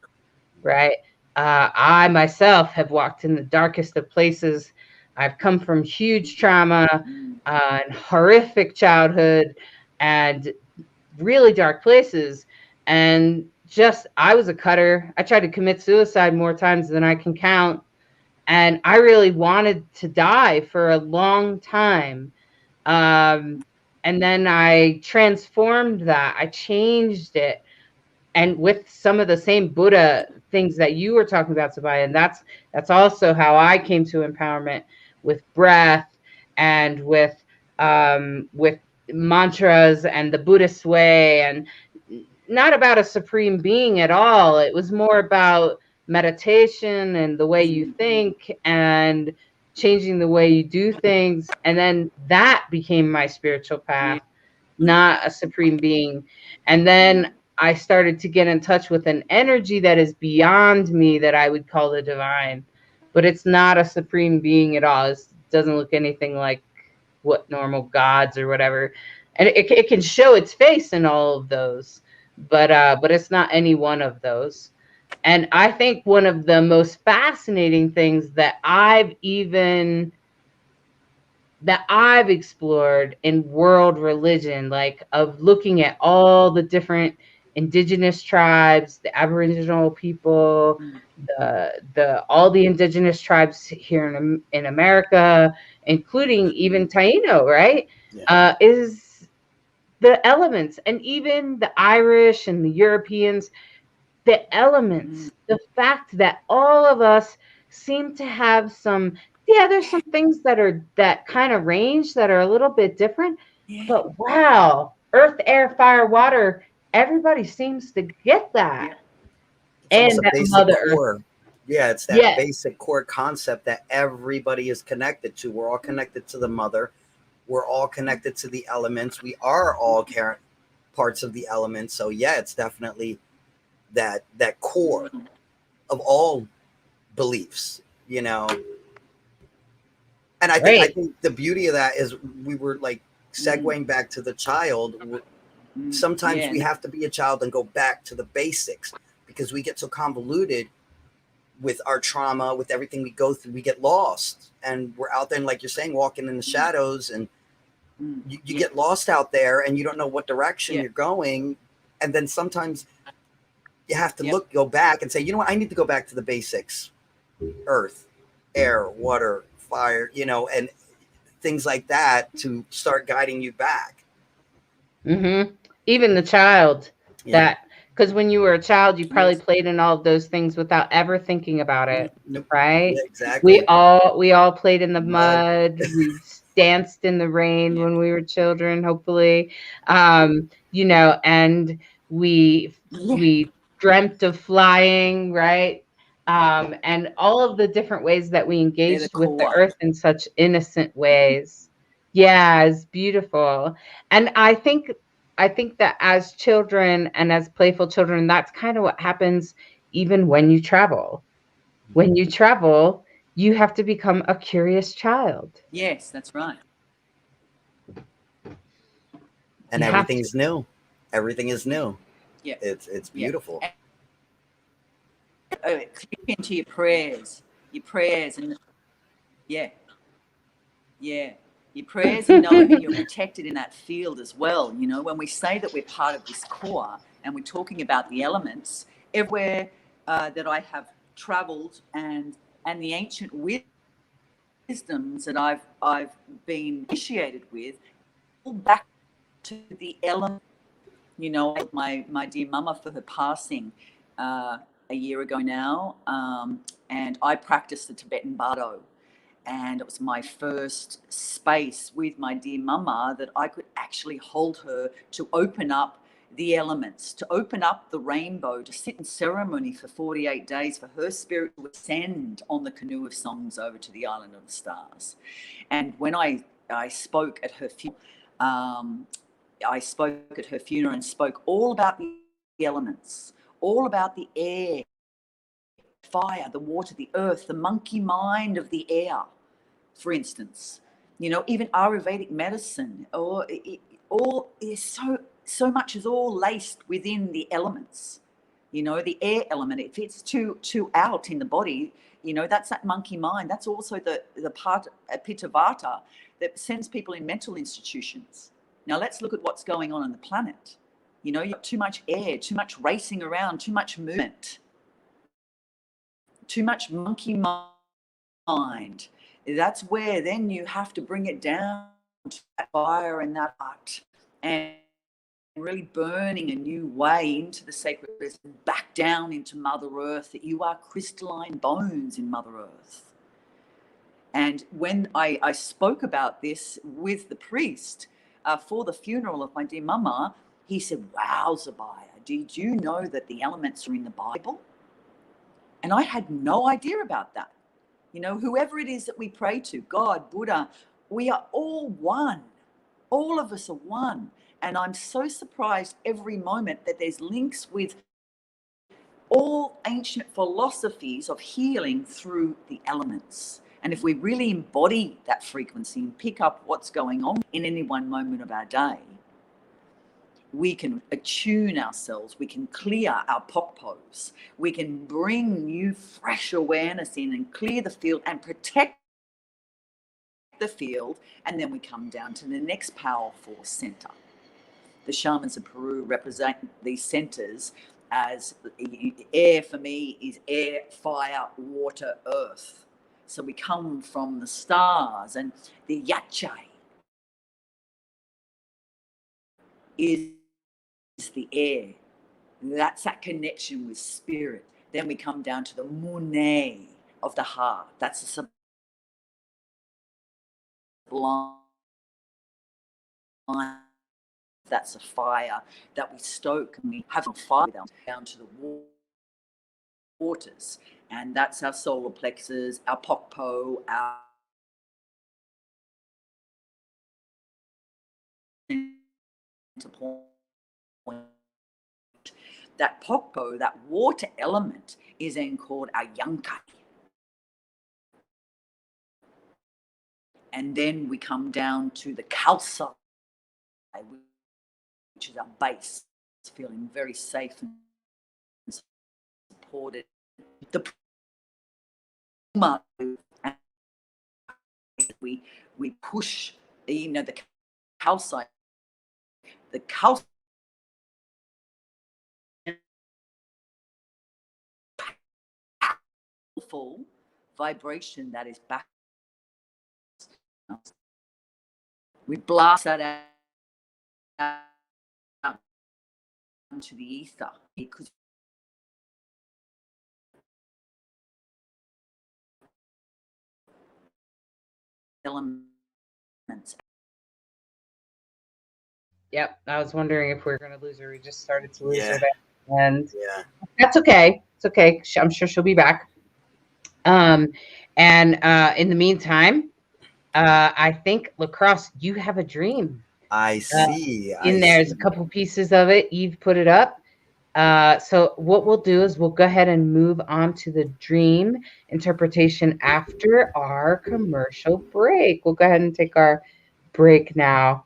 right? I myself have walked in the darkest of places. I've come from huge trauma and horrific childhood and really dark places. And I was a cutter. I tried to commit suicide more times than I can count. And I really wanted to die for a long time. And then I transformed that. I changed it. And with some of the same Buddha things that you were talking about, Zebiah, and that's also how I came to empowerment, with breath and with mantras and the Buddhist way, and not about a supreme being at all. It was more about meditation and the way you think and changing the way you do things. And then that became my spiritual path, not a supreme being. And then I started to get in touch with an energy that is beyond me that I would call the divine, but it's not a supreme being at all. It doesn't look anything like what normal gods or whatever. And it can show its face in all of those, but it's not any one of those. And I think one of the most fascinating things that I've explored in world religion, like of looking at all the different indigenous tribes, the Aboriginal people, all the indigenous tribes here in America, including even Taino, right? Yeah. Is the elements, and even the Irish and the Europeans, the elements, the fact that all of us seem to have there's some things that kind of range that are a little bit different, but wow, earth, air, fire, water, everybody seems to get that. It's And a that basic Mother core. Earth. Yeah, it's that basic core concept that everybody is connected to. We're all connected to the mother. We're all connected to the elements. We are all parts of the elements. So yeah, it's definitely that core of all beliefs, And I think the beauty of that is we were like segueing back to the child. Sometimes we have to be a child and go back to the basics, because we get so convoluted with our trauma, with everything we go through, we get lost, and we're out there, and like you're saying, walking in the shadows, and you get lost out there, and you don't know what direction you're going. And then sometimes you have to go back and say, you know what, I need to go back to the basics: earth, air, water, fire, and things like that, to start guiding you back. Even the child, because when you were a child, you probably played in all of those things without ever thinking about it, right? Yeah, exactly. We all played in the mud. We danced in the rain when we were children, hopefully, and we dreamt of flying, right? And all of the different ways that we engaged with the earth in such innocent ways. Yeah, it's beautiful. And I think that as children and as playful children, that's kind of what happens even when you travel. When you travel, you have to become a curious child. Yes, that's right. And everything's new. Everything is new. Yeah. It's beautiful. Click into your prayers and your prayers, and knowing that you're protected in that field as well. When we say that we're part of this core and we're talking about the elements, everywhere that I have traveled and the ancient wisdoms that I've been initiated with, all back to the element. My dear mama, for her passing a year ago now, and I practiced the Tibetan Bardo. And it was my first space with my dear mama that I could actually hold her to open up the elements, to open up the rainbow, to sit in ceremony for 48 days for her spirit to ascend on the canoe of songs over to the island of the stars. And when I spoke at her funeral, and spoke all about the elements, all about the air, fire, the water, the earth, the monkey mind of the air, for instance. Even Ayurvedic medicine, all is so much is all laced within the elements. The air element, if it's too out in the body, that's that monkey mind. That's also the part of Pitta Vata that sends people in mental institutions. Now let's look at what's going on the planet. You've got too much air, too much racing around, too much movement, too much monkey mind. That's where then you have to bring it down to that fire and that art, and really burning a new way into the sacred earth, back down into Mother Earth, that you are crystalline bones in Mother Earth. And when I spoke about this with the priest for the funeral of my dear mama, he said, "Wow, Zebiah, did you know that the elements are in the Bible?" And I had no idea about that. Whoever it is that we pray to, God, Buddha, we are all one. All of us are one. And I'm so surprised every moment that there's links with all ancient philosophies of healing through the elements. And if we really embody that frequency and pick up what's going on in any one moment of our day, we can attune ourselves, we can clear our pokpos, we can bring new fresh awareness in and clear the field and protect the field. And then we come down to the next powerful center. The shamans of Peru represent these centers as air. For me is air, fire, water, earth. So we come from the stars, and the yachai is the air. That's that connection with spirit. Then we come down to the mune of the heart. That's a sublime. That's a fire that we stoke, and we have a fire down to the waters. And that's our solar plexus, our pokpo, our point. That pokpo, that water element, is then called our yankai. And then we come down to the kalsa, which is our base, feeling very safe and supported. The mode. And we push, the calcite. The calcite powerful vibration that is back. We blast that out into the ether because elements. Yep, I was wondering if we were going to lose her. We just started to lose her there. And that's okay. It's okay. I'm sure she'll be back. And in the meantime, I think, Lacrosse, you have a dream. I see. There's a couple pieces of it. You've put it up. So what we'll do is we'll go ahead and move on to the dream interpretation after our commercial break. We'll go ahead and take our break now.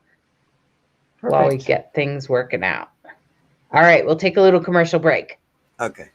Perfect. While we get things working out. All right, we'll take a little commercial break. Okay.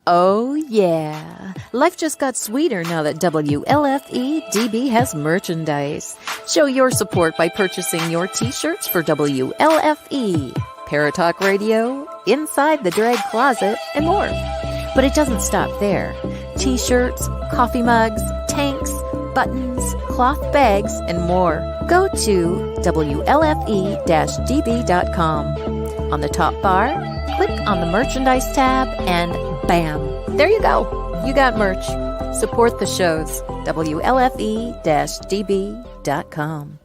Oh, yeah. Life just got sweeter now that WLFE-DB has merchandise. Show your support by purchasing your t-shirts for WLFE, Paratalk Radio, Inside the Drag Closet, and more. But it doesn't stop there. T-shirts, coffee mugs, tanks, buttons, cloth bags, and more. Go to WLFE-DB.com. On the top bar, click on the merchandise tab and bam! There you go. You got merch. Support the shows. WLFE-DB.com.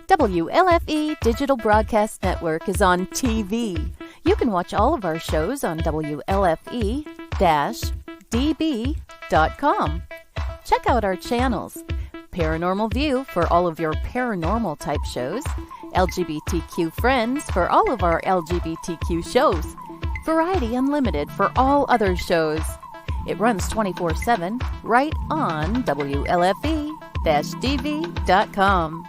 WLFE Digital Broadcast Network is on TV. You can watch all of our shows on WLFE-DB.com. Check out our channels. Paranormal View for all of your paranormal type shows. LGBTQ Friends for all of our LGBTQ shows. Variety Unlimited for all other shows. It runs 24/7 right on WLFE-DB.com.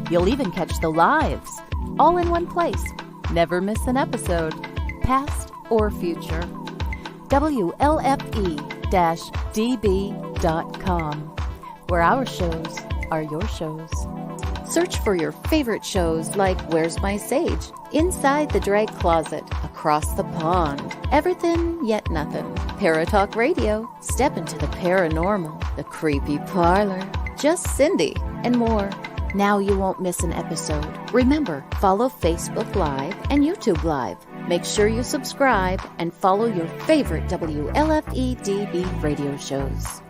You'll even catch the lives, all in one place. Never miss an episode, past or future. WLFE-DB.com, where our shows are your shows. Search for your favorite shows like Where's My Sage, Inside the Drag Closet, Across the Pond, Everything Yet Nothing, Paratalk Radio, Step into the Paranormal, The Creepy Parlor, Just Cindy, and more. Now you won't miss an episode. Remember, follow Facebook Live and YouTube Live. Make sure you subscribe and follow your favorite WLFE-DB radio shows.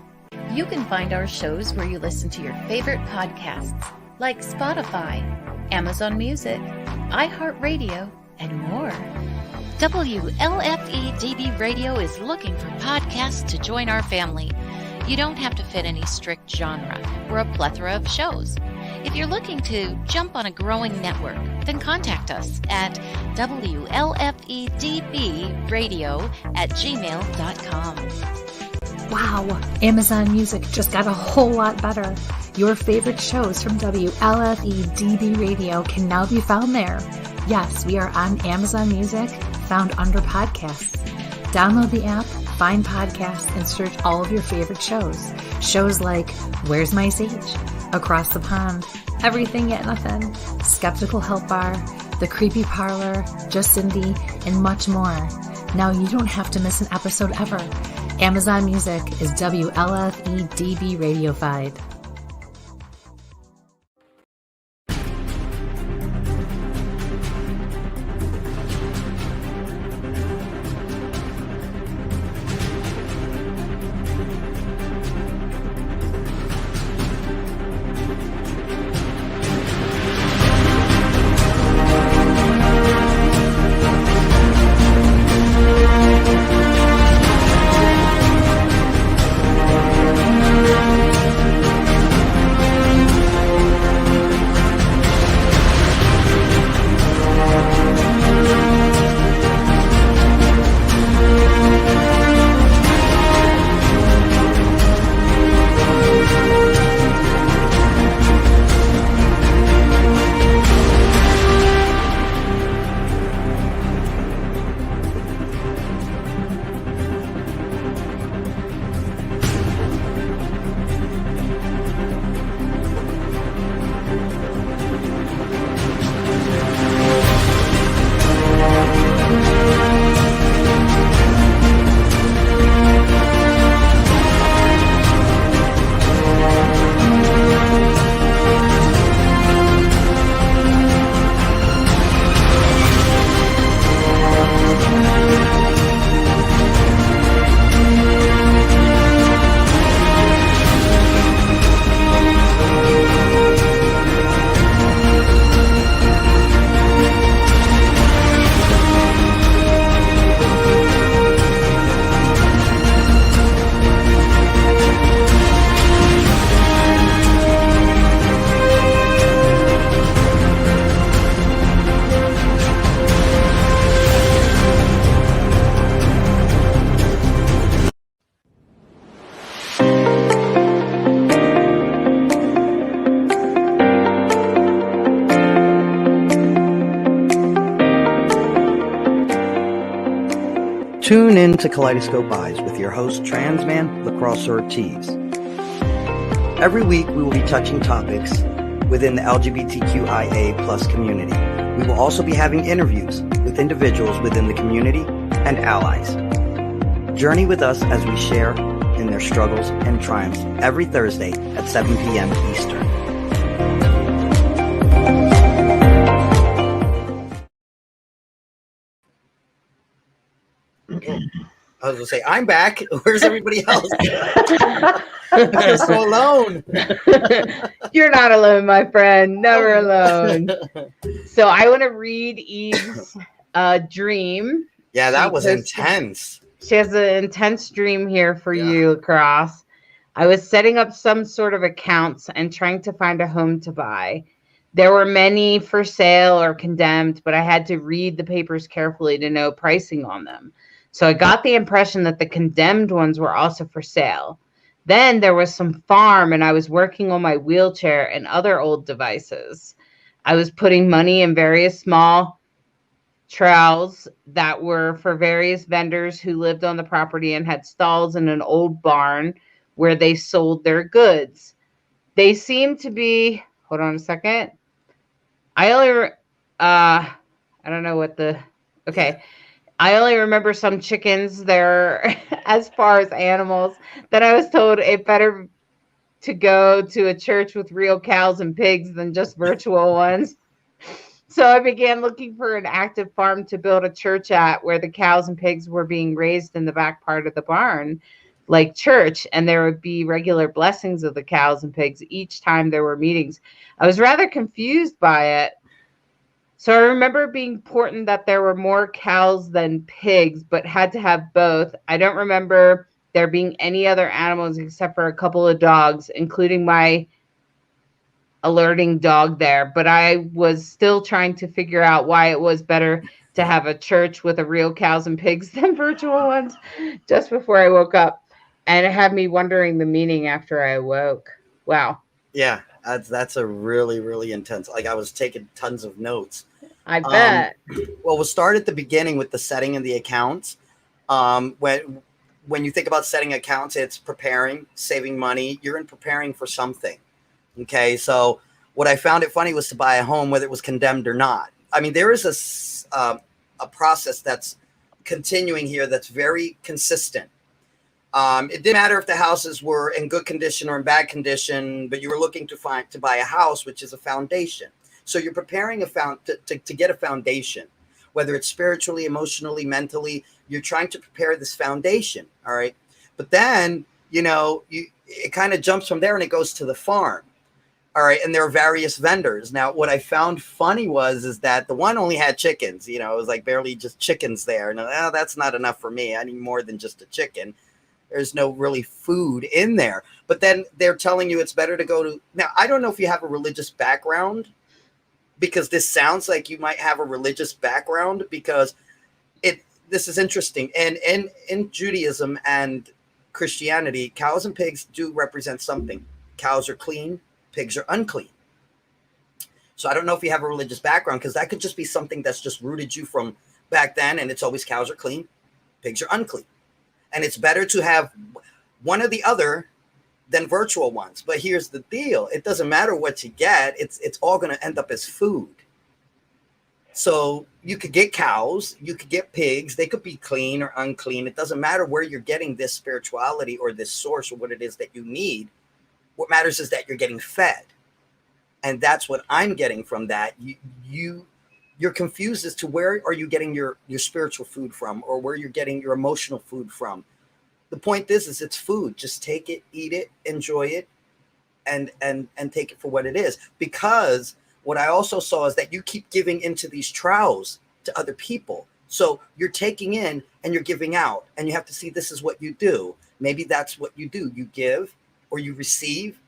You can find our shows where you listen to your favorite podcasts, like Spotify, Amazon Music, iHeartRadio, and more. WLFE-DB Radio is looking for podcasts to join our family. You don't have to fit any strict genre. We're a plethora of shows. If you're looking to jump on a growing network, then contact us at WLFEDBradio@gmail.com. Wow, Amazon Music just got a whole lot better. Your favorite shows from WLFE DB Radio can now be found there. Yes, we are on Amazon Music, found under podcasts. Download the app, find podcasts, and search all of your favorite shows. Shows like Where's My Sage, Across the Pond, Everything Yet Nothing, Skeptical Help Bar, The Creepy Parlor, Just Cindy, and much more. Now you don't have to miss an episode ever. Amazon Music is WLFE DB radiofied. Tune in to Kaleidoscope Eyes with your host, Transman Lacrosse Ortiz. Every week, we will be touching topics within the LGBTQIA plus community. We will also be having interviews with individuals within the community and allies. Journey with us as we share in their struggles and triumphs every Thursday at 7 p.m. Eastern. I was going to say, I'm back. Where's everybody else? I'm so alone. You're not alone, my friend. Never alone. So I want to read Eve's dream. Yeah, that was intense. She has an intense dream here for you, Lacrosse. I was setting up some sort of accounts and trying to find a home to buy. There were many for sale or condemned, but I had to read the papers carefully to know pricing on them. So I got the impression that the condemned ones were also for sale. Then there was some farm, and I was working on my wheelchair and other old devices. I was putting money in various small trowels that were for various vendors who lived on the property and had stalls in an old barn where they sold their goods. They seemed to be, hold on a second. I only remember some chickens there as far as animals. Then I was told it better to go to a church with real cows and pigs than just virtual ones. So I began looking for an active farm to build a church at where the cows and pigs were being raised in the back part of the barn, like church, and there would be regular blessings of the cows and pigs each time there were meetings. I was rather confused by it. So I remember it being important that there were more cows than pigs, but had to have both. I don't remember there being any other animals except for a couple of dogs, including my alerting dog there. But I was still trying to figure out why it was better to have a church with a real cows and pigs than virtual ones just before I woke up. And it had me wondering the meaning after I awoke. Wow. Yeah, that's a really, really intense. Like, I was taking tons of notes. I bet. Well, we'll start at the beginning with the setting of the accounts. When you think about setting accounts, it's preparing, saving money. You're in preparing for something. Okay, so what I found it funny was to buy a home, whether it was condemned or not. I mean, there is a process that's continuing here that's very consistent. It didn't matter if the houses were in good condition or in bad condition, but you were looking to buy a house, which is a foundation. So you're preparing to get a foundation, whether it's spiritually, emotionally, mentally. You're trying to prepare this foundation, all right? But then, it kind of jumps from there and it goes to the farm. All right. And there are various vendors. Now, what I found funny is that the one only had chickens, it was like barely just chickens there. And that's not enough for me. I need more than just a chicken. There's no really food in there. But then they're telling you it's better to go to. Now, I don't know if you have a religious background, because this sounds like you might have a religious background, because this is interesting. And in Judaism and Christianity, cows and pigs do represent something. Cows are clean. Pigs are unclean. So I don't know if you have a religious background, because that could just be something that's just rooted you from back then. And it's always cows are clean, pigs are unclean. And it's better to have one or the other than virtual ones. But here's the deal. It doesn't matter what you get. It's all going to end up as food. So you could get cows, you could get pigs. They could be clean or unclean. It doesn't matter where you're getting this spirituality or this source or what it is that you need. What matters is that you're getting fed. And that's what I'm getting from that. You're confused as to where are you getting your spiritual food from, or where you're getting your emotional food from. The point is it's food. Just take it, eat it, enjoy it, and take it for what it is. Because what I also saw is that you keep giving into these trials to other people. So you're taking in and you're giving out, and you have to see this is what you do. Maybe that's what you do. You give, or you receive,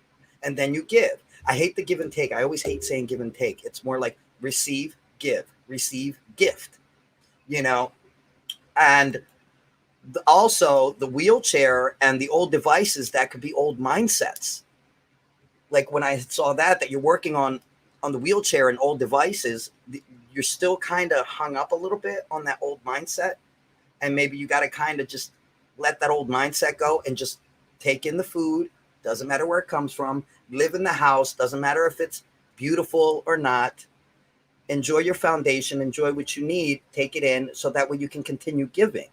and then you give. I hate the give and take. I always hate saying give and take. It's more like receive, give, receive, gift, and also the wheelchair and the old devices, that could be old mindsets. Like when I saw that you're working on the wheelchair and old devices, you're still kind of hung up a little bit on that old mindset. And maybe you got to kind of just let that old mindset go and just take in the food. Doesn't matter where it comes from. Live in the house. Doesn't matter if it's beautiful or not. Enjoy your foundation. Enjoy what you need. Take it in so that way you can continue giving.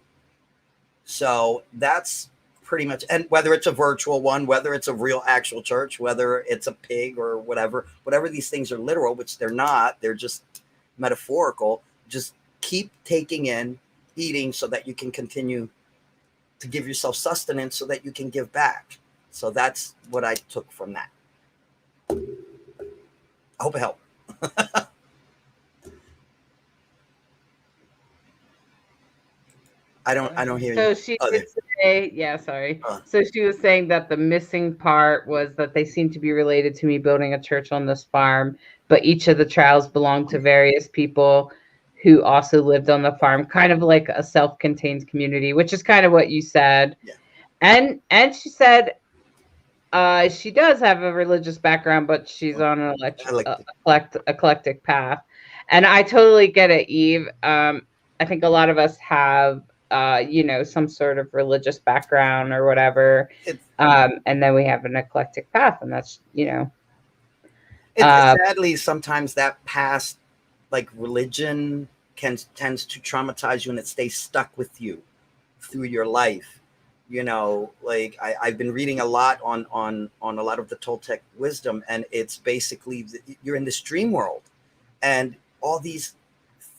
So that's pretty much, and whether it's a virtual one, whether it's a real actual church, whether it's a pig or whatever these things are literal, which they're not, they're just metaphorical. Just keep taking in, eating, so that you can continue to give yourself sustenance so that you can give back. So that's what I took from that. I hope it helped. I don't hear you. So she did say, yeah, sorry. So she was saying that the missing part was that they seem to be related to me building a church on this farm, but each of the trials belonged to various people who also lived on the farm, kind of like a self-contained community, which is kind of what you said. Yeah. And she said she does have a religious background, but she's on an eclectic path. And I totally get it, Eve. I think a lot of us have some sort of religious background or whatever. And then we have an eclectic path, and that's, sadly, sometimes that past, like religion tends to traumatize you, and it stays stuck with you through your life. Like I've been reading a lot on a lot of the Toltec wisdom, and it's basically you're in this dream world, and all these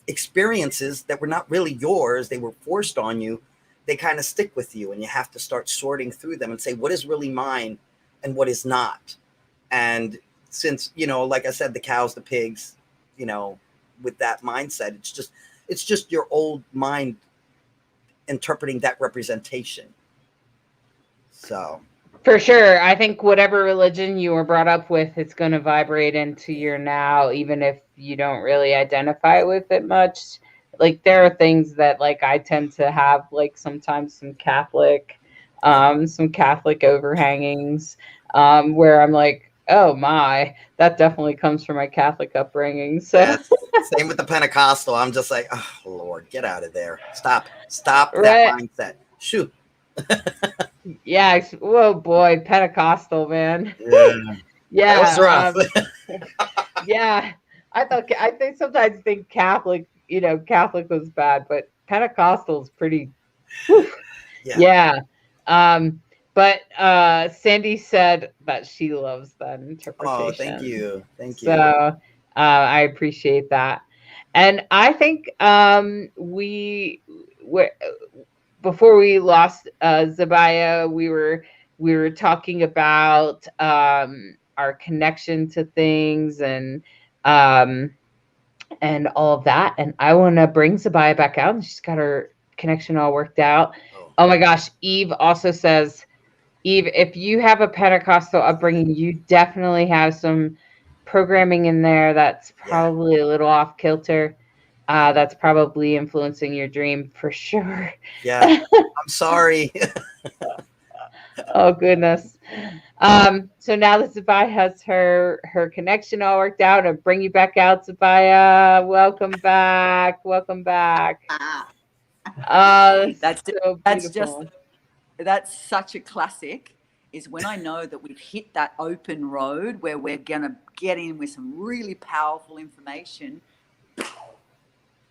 experiences that were not really yours, they were forced on you, they kind of stick with you, and you have to start sorting through them and say what is really mine and what is not. And since like I said, the cows, the pigs, with that mindset, it's just your old mind interpreting that representation. So for sure, I think whatever religion you were brought up with, it's going to vibrate into your now, even if you don't really identify with it much. Like there are things that like I tend to have, like sometimes some Catholic some Catholic overhangings, where I'm like, oh my, that definitely comes from my Catholic upbringing. So Yes. Same with the Pentecostal. I'm just like, oh Lord, get out of there. Stop that right. mindset. Shoot. Yeah. Whoa, boy, Pentecostal, man. Yeah. That was rough. Yeah. I think sometimes think Catholic, Catholic was bad, but Pentecostal is pretty. Whew. Yeah. But Sandy said that she loves that interpretation. Oh, thank you. Thank you. So I appreciate that. And I think before we lost Zebiah, we were talking about our connection to things and all of that. And I want to bring Zebiah back out, and she's got her connection all worked out. Oh my gosh. Eve also says, Eve, if you have a Pentecostal upbringing, you definitely have some programming in there that's probably a little off kilter. That's probably influencing your dream for sure. Yeah. I'm sorry. Oh goodness. So now that Zebiah has her connection all worked out, I'll bring you back out, Zebiah. Welcome back. Welcome back. That's such a classic, is when I know that we've hit that open road where we're going to get in with some really powerful information.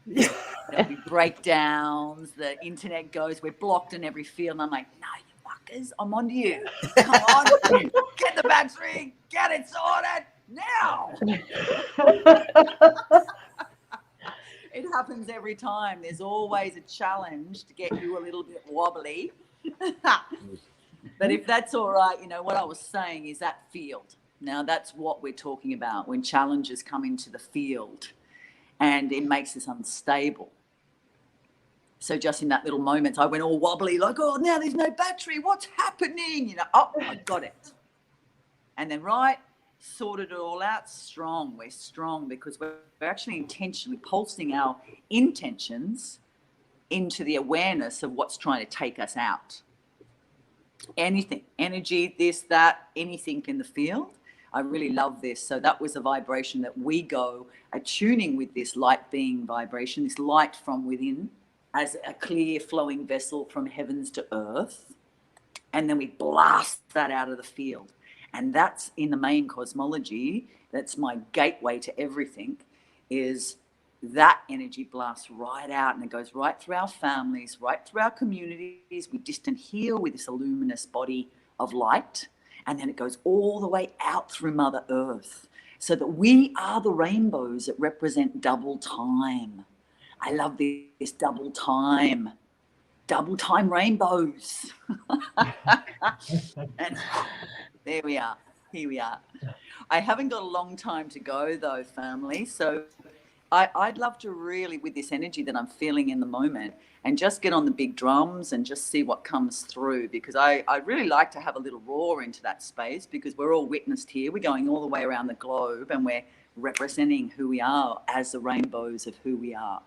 There'll be breakdowns, the internet goes, we're blocked in every field. And I'm like, no, you fuckers, I'm on to you. Come on, get the battery, get it sorted now. It happens every time. There's always a challenge to get you a little bit wobbly. But if that's all right, what I was saying is that field. Now that's what we're talking about when challenges come into the field and it makes us unstable. So just in that little moment, I went all wobbly, like, oh, now there's no battery. What's happening? Oh, I got it. And then sorted it all out. Strong. We're strong because we're actually intentionally pulsing our intentions into the awareness of what's trying to take us out. Anything, energy, this, that, anything in the field. I really love this. So that was a vibration that we go attuning with this light being vibration, this light from within as a clear flowing vessel from heavens to earth. And then we blast that out of the field. And that's in the main cosmology. That's my gateway to everything, is that energy blasts right out and it goes right through our families, right through our communities. We distant heal with this luminous body of light. And then it goes all the way out through Mother Earth, so that we are the rainbows that represent double time. I love this double time rainbows. And there we are. Here we are. I haven't got a long time to go though, family. So I'd love to really, with this energy that I'm feeling in the moment, and just get on the big drums and just see what comes through, because I really like to have a little roar into that space, because we're all witnessed here. We're going all the way around the globe and we're representing who we are as the rainbows of who we are.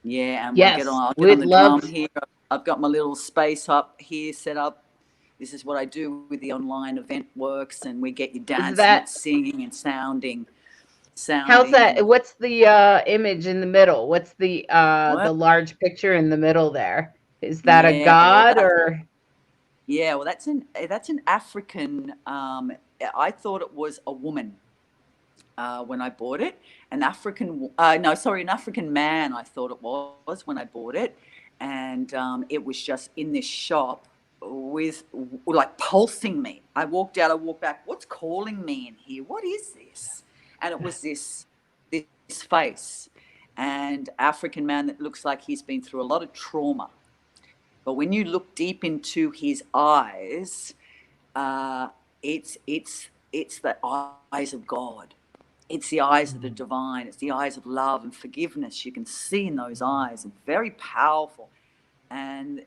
Yeah, and yes, I'll get on the drum here. I've got my little space up here set up. This is what I do with the online event works, and we get you dancing and singing and sounding. How's that? What's the image in the middle? What's the large picture in the middle there? Is that a god or? Yeah, well, that's an African. I thought it was a woman when I bought it. An African man. I thought it was when I bought it, and it was just in this shop with like pulsing me. I walked out. I walked back. What's calling me in here? What is this? And it was this face, and African man that looks like he's been through a lot of trauma. But when you look deep into his eyes, it's the eyes of God. It's the eyes of the divine. It's the eyes of love and forgiveness. You can see in those eyes, and very powerful. And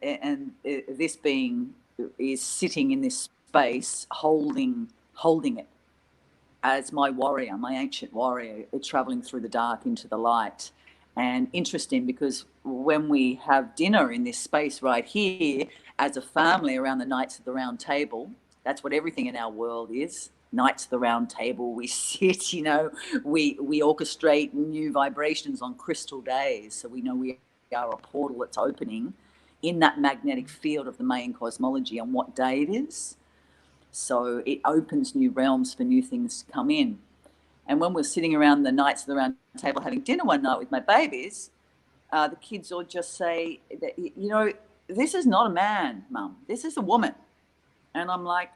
this being is sitting in this space, holding it as my warrior, my ancient warrior, traveling through the dark into the light. And interesting, because when we have dinner in this space right here, as a family around the Knights of the Round Table. That's what everything in our world is. Knights of the Round Table. We sit, you know, we orchestrate new vibrations on crystal days. So we know we are a portal that's opening in that magnetic field of the Mayan cosmology on what day it is. So it opens new realms for new things to come in. And when we're sitting around the Knights of the Round Table having dinner one night with my babies, the kids all just say, that, you know, this is not a man, Mum. This is a woman. And I'm like,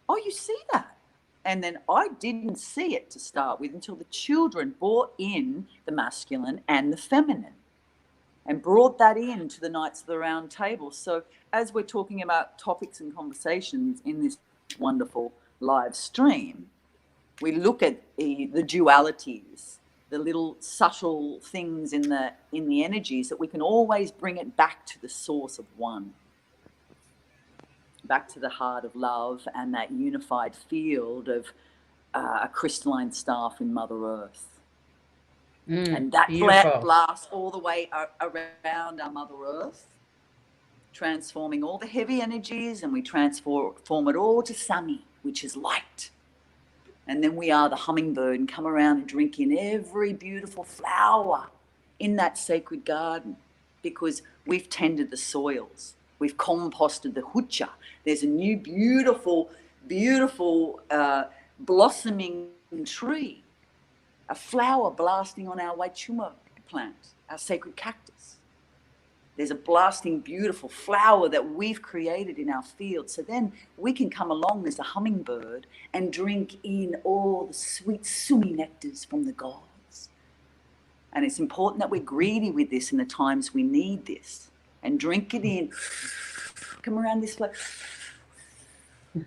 oh, you see that? And then I didn't see it to start with until the children brought in the masculine and the feminine and brought that into the Knights of the Round Table. So as we're talking about topics and conversations in this wonderful live stream, we look at the dualities, the little subtle things in the energies that we can always bring it back to the source of one, back to the heart of love and that unified field of a crystalline staff in Mother Earth. And that blasts all the way around our Mother Earth, transforming all the heavy energies, and we transform it all to Sami, which is light. And then we are the hummingbird and come around and drink in every beautiful flower in that sacred garden, because we've tended the soils. We've composted the hucha. There's a new beautiful, beautiful blossoming tree, a flower blasting on our Waichuma plant, our sacred cactus. There's a blasting beautiful flower that we've created in our field. So then we can come along as a hummingbird and drink in all the sweet sumi nectars from the gods. And it's important that we're greedy with this in the times we need this, and drink it in. Come around this way,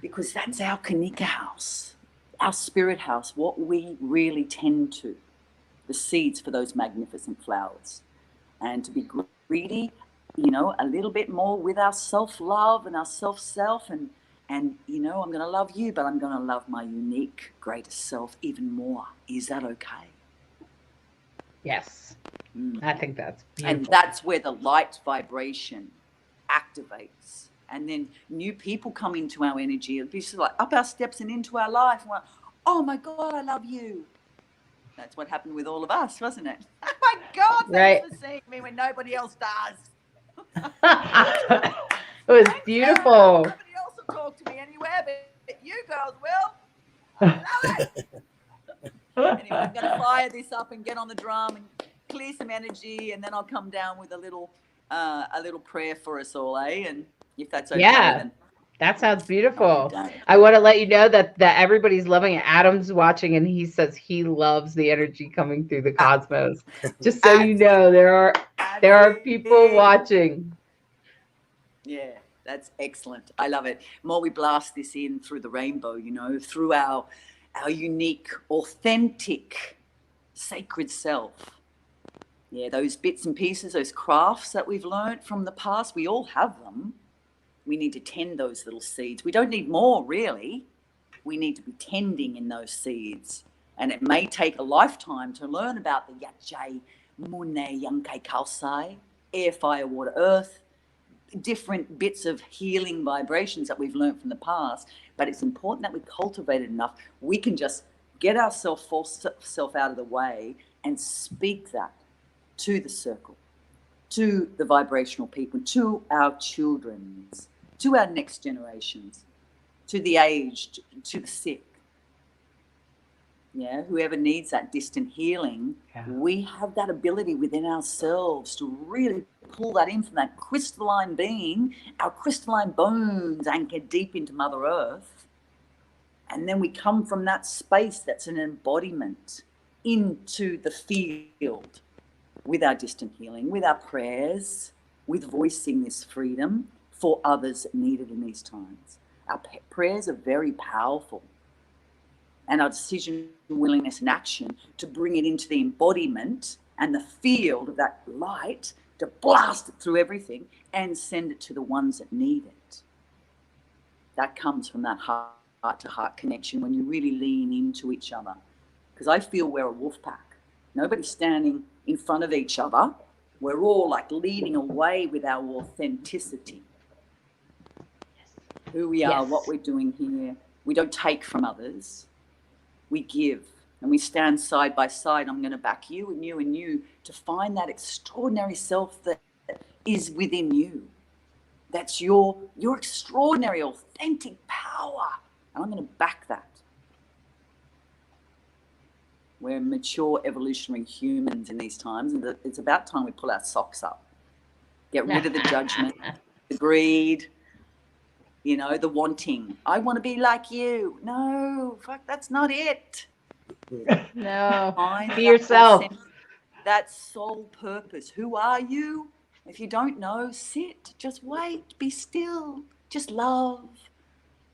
because that's our Kanika house, our spirit house, what we really tend to, the seeds for those magnificent flowers. And to be greedy, you know, a little bit more with our self-love and our self, and you know, I'm going to love you, but I'm going to love my unique greatest self even more. Is that okay? Yes. I think that's beautiful. And that's where the light vibration activates. And then new people come into our energy. It'll be sort of like up our steps and into our life. And we're like, oh my God, I love you. That's what happened with all of us, wasn't it? Oh my God, thanks for seeing me when nobody else does. It was beautiful. Nobody else will talk to me anywhere, but you girls will. I love it. Anyway, I'm going to fire this up and get on the drum and clear some energy, and then I'll come down with a little prayer for us all, And if that's okay. Yeah. Then that sounds beautiful. I want to let you know that everybody's loving it. Adam's watching, and he says he loves the energy coming through the cosmos. Just so you know, there are people watching. Yeah, that's excellent. I love it. The more we blast this in through the rainbow, you know, through our unique, authentic, sacred self. Yeah, those bits and pieces, those crafts that we've learned from the past, we all have them. We need to tend those little seeds. We don't need more, really. We need to be tending in those seeds. And it may take a lifetime to learn about the Yachai, Mune, Yankai, Kausai, air, fire, water, earth, different bits of healing vibrations that we've learned from the past. But it's important that we cultivate it enough. We can just get ourselves, force self out of the way and speak that to the circle, to the vibrational people, to our children, to our next generations, to the aged, to the sick. Yeah, whoever needs that distant healing, we have that ability within ourselves to really pull that in from that crystalline being, our crystalline bones anchored deep into Mother Earth. And then we come from that space that's an embodiment into the field with our distant healing, with our prayers, with voicing this freedom for others that need it in these times. Our prayers are very powerful. And our decision, willingness, and action to bring it into the embodiment and the field of that light, to blast it through everything and send it to the ones that need it. That comes from that heart-to-heart connection when you really lean into each other. Because I feel we're a wolf pack. Nobody's standing in front of each other. We're all like leading away with our authenticity. who we are, what we're doing here. We don't take from others. We give, and we stand side by side. I'm going to back you and you and you to find that extraordinary self that is within you. That's your extraordinary, authentic power. And I'm going to back that. We're mature, evolutionary humans in these times, and it's about time we pull our socks up. Get rid of the judgment, the greed, you know, the wanting. I want to be like you. No, fuck, that's not it. No, Find be yourself. That soul purpose. Who are you? If you don't know, sit, just wait, be still, just love.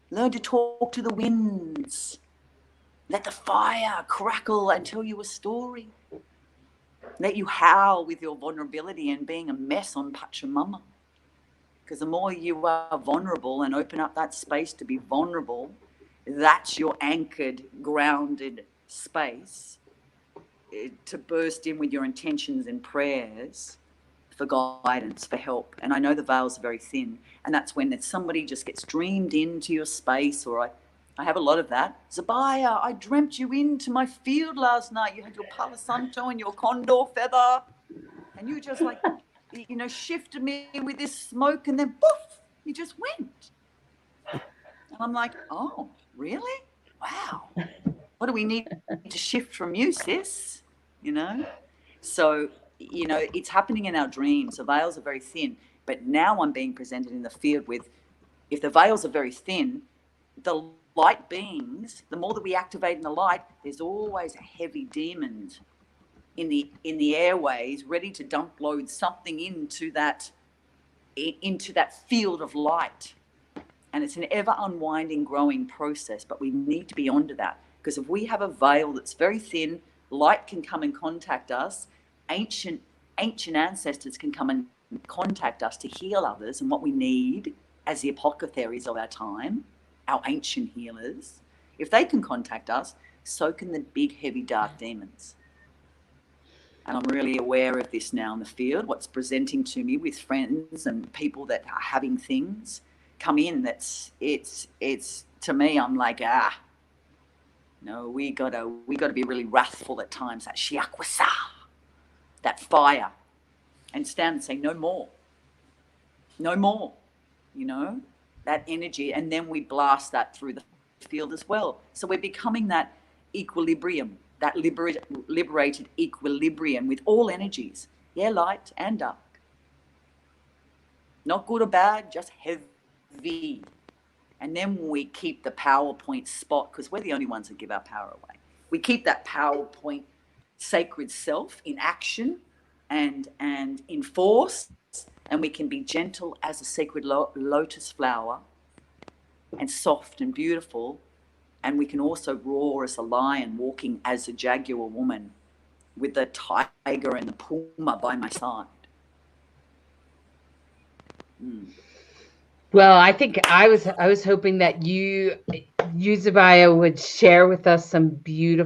Learn to talk to the winds. Let the fire crackle and tell you a story. Let you howl with your vulnerability and being a mess on Pachamama. Because the more you are vulnerable and open up that space to be vulnerable, that's your anchored, grounded space to burst in with your intentions and prayers for guidance, for help. And I know the veils are very thin, and that's when somebody just gets dreamed into your space, or I have a lot of that. Zebiah, I dreamt you into my field last night. You had your Palo Santo and your condor feather, and you just like, you know, shifted me with this smoke, and then poof, you just went. And I'm like, oh, really? Wow. What do we need to shift from you, sis? You know? So, you know, it's happening in our dreams. The veils are very thin, but now I'm being presented in the field with, if the veils are very thin, the light beings, the more that we activate in the light, there's always a heavy demon in the airways ready to dump load something into that field of light. And it's an ever unwinding, growing process, but we need to be onto that, because if we have a veil that's very thin, light can come and contact us. Ancient ancestors can come and contact us to heal others, and what we need as the apothecaries of our time, our ancient healers, if they can contact us, so can the big, heavy, dark demons. And I'm really aware of this now in the field, what's presenting to me with friends and people that are having things come in. It's to me, I'm like, no, we gotta be really wrathful at times, that shiakwasa, that fire, and stand and say, no more, you know, that energy. And then we blast that through the field as well. So we're becoming that equilibrium, that liberated equilibrium with all energies, light and dark. Not good or bad, just heavy. And then we keep the PowerPoint spot, because we're the only ones that give our power away. We keep that PowerPoint sacred self in action and in force, and we can be gentle as a sacred lotus flower and soft and beautiful. And we can also roar as a lion, walking as a jaguar woman with the tiger and the puma by my side. Well, I think I was hoping that you Zebiah would share with us some of your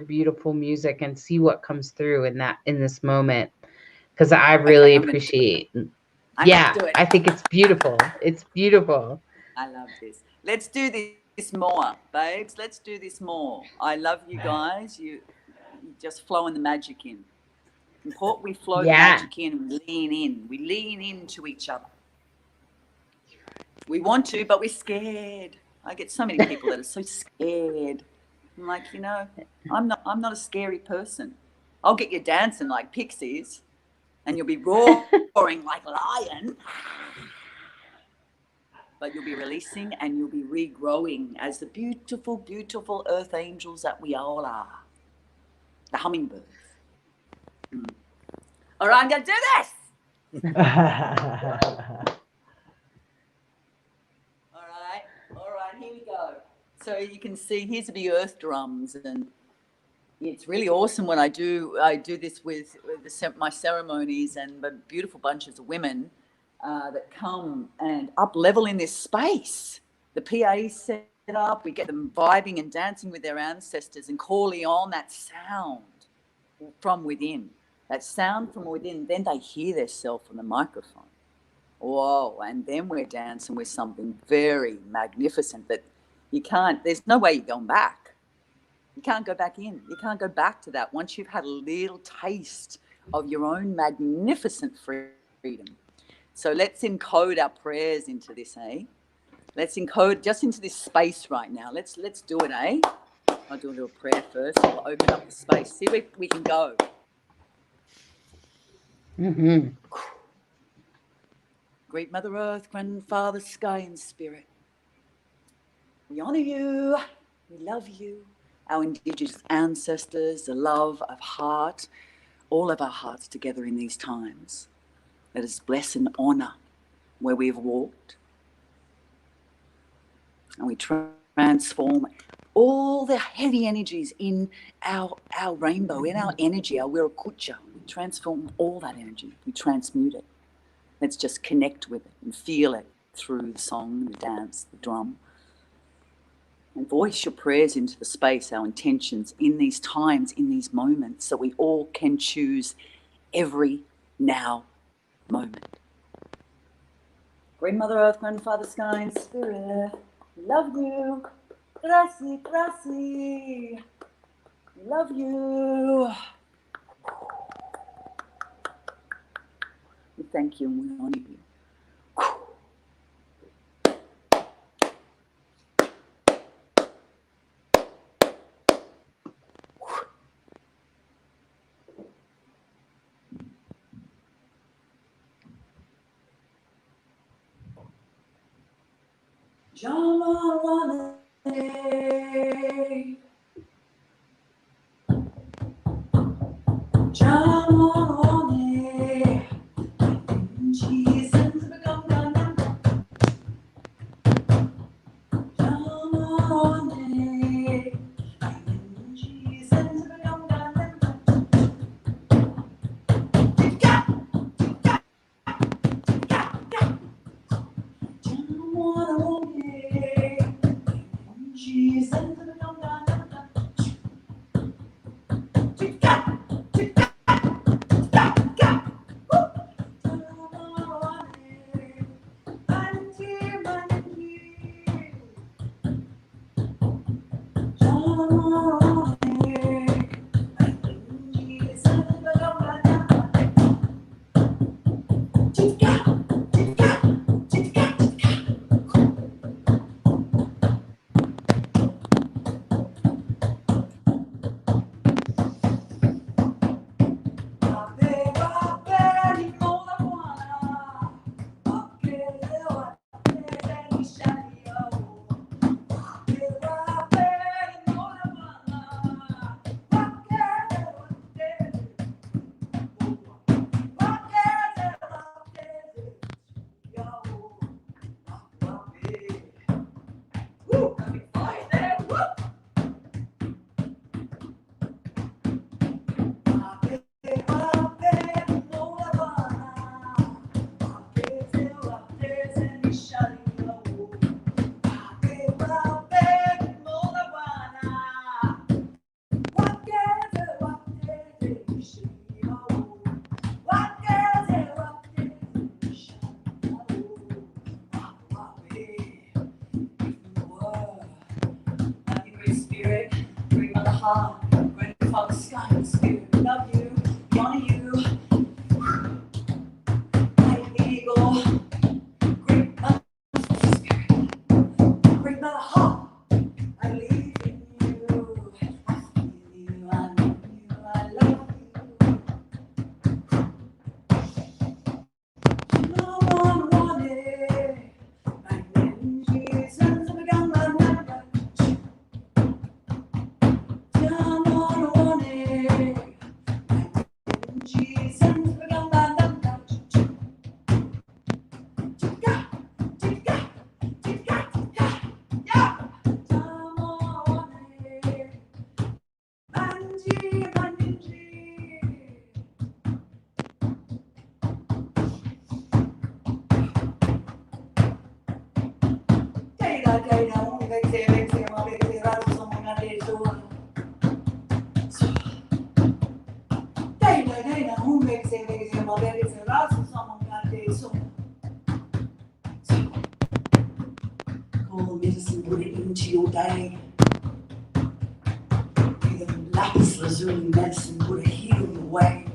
beautiful music and see what comes through in this moment, because I really appreciate. I think it's beautiful. It's beautiful. I love this. Let's do this more, babes. Let's do this more. I love you guys. You just flowing the magic in. Important we flow the magic in and lean in. We lean into each other. We want to, but we're scared. I get so many people that are so scared. I'm like, you know, I'm not a scary person. I'll get you dancing like pixies, and you'll be roaring like a lion. But you'll be releasing and you'll be regrowing as the beautiful, beautiful earth angels that we all are. The hummingbirds. All right, I'm going to do this. All right, here we go. So you can see, here's the earth drums, and it's really awesome when I do this with my ceremonies, and the beautiful bunches of women that come and up level in this space. The PA set up, we get them vibing and dancing with their ancestors and calling on that sound from within. That sound from within, then they hear themselves on the microphone. Whoa, and then we're dancing with something very magnificent that you can't, there's no way you're going back. You can't go back in. You can't go back to that once you've had a little taste of your own magnificent freedom. So let's encode our prayers into this, eh? Let's encode just into this space right now. Let's do it, eh? I'll do a little prayer first. I'll open up the space. See where we can go. Mm-hmm. Great Mother Earth, Grandfather Sky and Spirit, we honor you. We love you. Our Indigenous ancestors, the love of heart, all of our hearts together in these times. Let us bless and honor where we've walked. And we transform all the heavy energies in our rainbow, in our energy, our Wirakucha. We transform all that energy. We transmute it. Let's just connect with it and feel it through the song, the dance, the drum. And voice your prayers into the space, our intentions in these times, in these moments, so we all can choose every now moment. Great Mother Earth, Grandfather Sky and Spirit, love you. Gracias, gracias. Love you. We thank you and we honor you. Jamarane, Jamarane, Jesus become Jamarane, Jesus become Grandfather Sky and Spirit, we love you, we honor you. Great Eagle, Great Mother Spirit, Great Mother Heart, I believe in you, I feel you, I know you, I love you. No one wanted, my name Jesus, I began my number. into your day. May the lapis lazuli medicine would heal your way.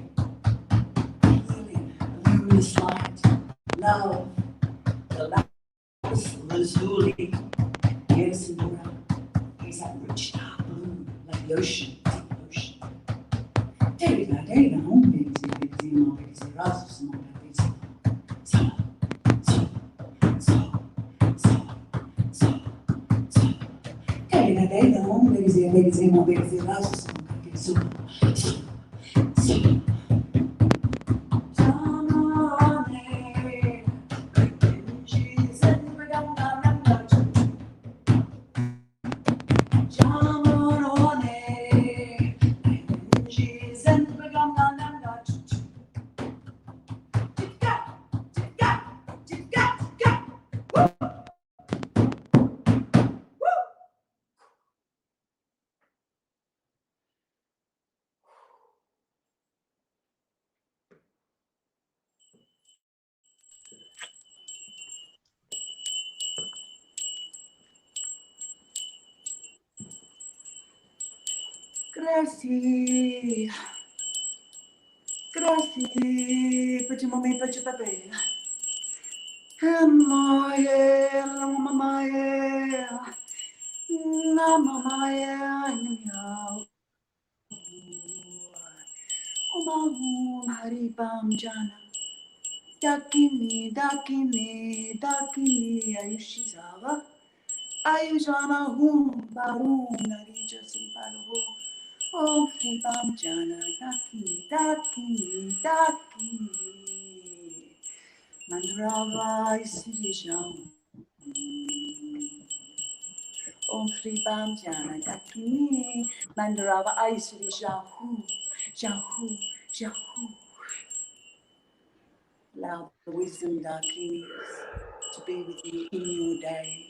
Healing, luminous light, love, the lapis lazuli. Yes, in the realm, is that rich dark blue, like the ocean, deep ocean. Deriva, home, baby, rasus, Gracias. Gracias. Pachimami, pachipape. Mamaye, mamaye. Mamaye, nyamyao. Omahum haribam jana. Dakini, dakini, dakini, ayushizawa. Ayushana hum, barum, narija sriparu. Oh, Fribam Jana, Dakini, Dakini, Dakini. Mandrava Isirijam. Om Fribam Jana, Dakini. Mandrava Isirijahu, Jahu, Jahu. Allow the wisdom Dakinis to be with you in your day.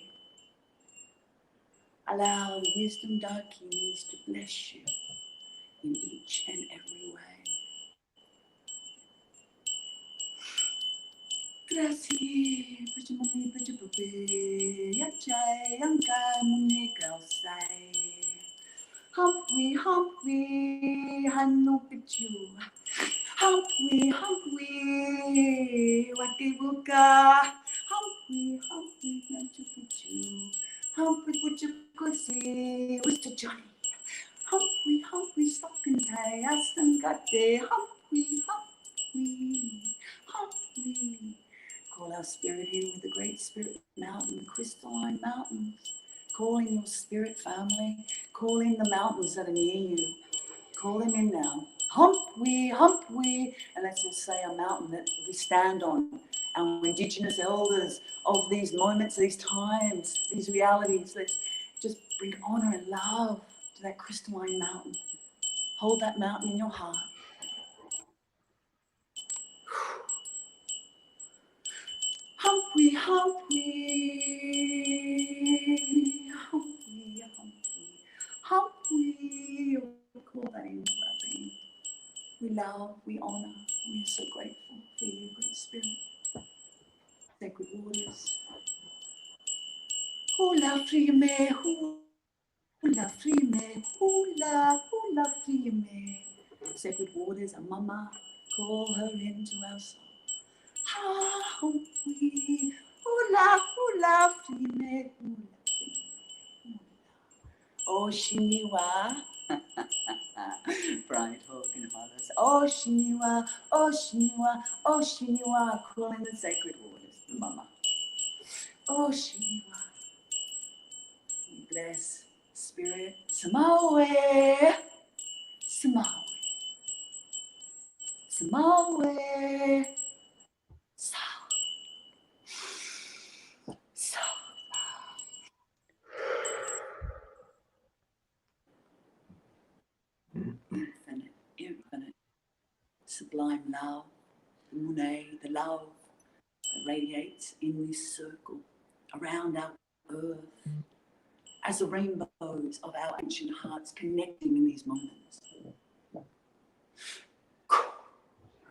Allow the wisdom Dakinis to bless you in each and every way. Gracias, Pachamami, Pachapapi, Yachai, Yankai, Mune, Kausai. Humphrey, Humphrey, Hanu Pichu. Humphrey, Humphrey, Wakibuka. Humphrey, Humphrey, Nachu Pichu. Humphrey, Puchakusi, Mr. Johnny. Humphrey, Humphrey, Sakantai, Asankate, Humphrey, Humphrey, Humphrey. Call our spirit in with the great spirit mountain, the crystalline mountains. Call in your spirit family. Call in the mountains that are near you. Call them in now. Humphrey, Humphrey. And let's all say a mountain that we stand on. Our indigenous elders of these moments, these times, these realities. Let's just bring honor and love to that crystalline mountain. Hold that mountain in your heart. Humphrey, Humphrey, Humphrey, Humphrey, Humphrey. We call that into our being. We love, we honor, we are so grateful for you, great spirit. Sacred waters. Hula free me, hula free me, hula free me. Sacred waters, a mama, call her into our soul. Ha, Humphrey, hula free me, hula free me. Oh, Shiniwa. Bright Hawk and Hollis. Oh, Shiniwa, oh, Shiniwa, oh, Shiniwa. Calling the sacred waters, the mama. Oh, Shiniwa. We bless spirit. Samawe. Samawe. Samawe. Sa. Sa. Infinite, infinite, sublime love, the Monet, the love that radiates in this circle around our earth as the rainbows of our ancient hearts connecting in these moments.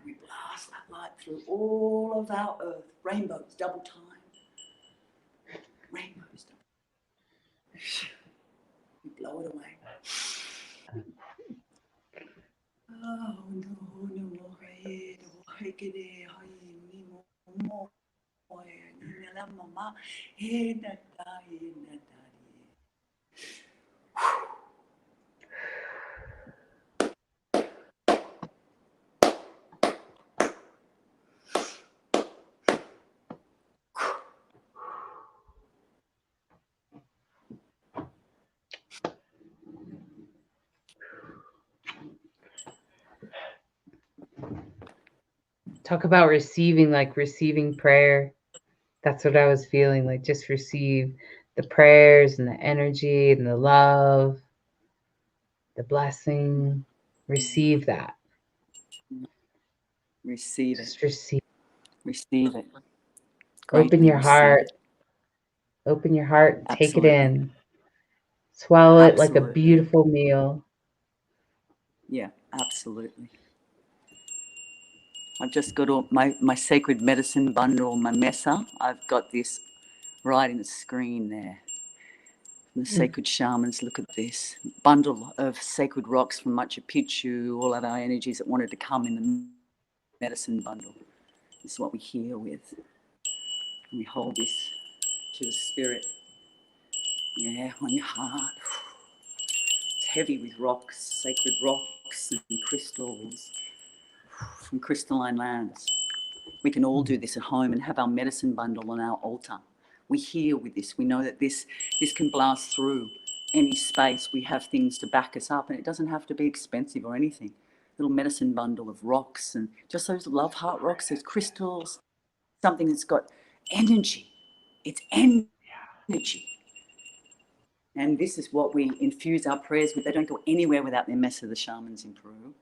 We blast that light through all of our earth, rainbows, double time. Rainbows, double time. We blow it away. Oh, no, Talk about receiving, like receiving prayer. That's what I was feeling, like just receive the prayers and the energy and the love, the blessing. Receive that. Receive it. Just receive. Receive it. Open your Receive heart. it. Open your heart. Take it Absolutely. in. Swallow it like a Absolutely. beautiful meal. Yeah, absolutely. I've just got all my sacred medicine bundle, my mesa. I've got this right in the screen there. The sacred shamans, look at this bundle of sacred rocks from Machu Picchu, all of our energies that wanted to come in the medicine bundle. This is what we heal with. And we hold this to the spirit. Yeah, on your heart. It's heavy with rocks, sacred rocks and crystals from crystalline lands. We can all do this at home and have our medicine bundle on our altar. We heal with this. We know that this can blast through any space. We have things to back us up, and it doesn't have to be expensive or anything. Little medicine bundle of rocks, and just those love heart rocks, those crystals, something that's got energy. It's energy. And this is what we infuse our prayers with. They don't go anywhere without their mesa, the shamans in Peru.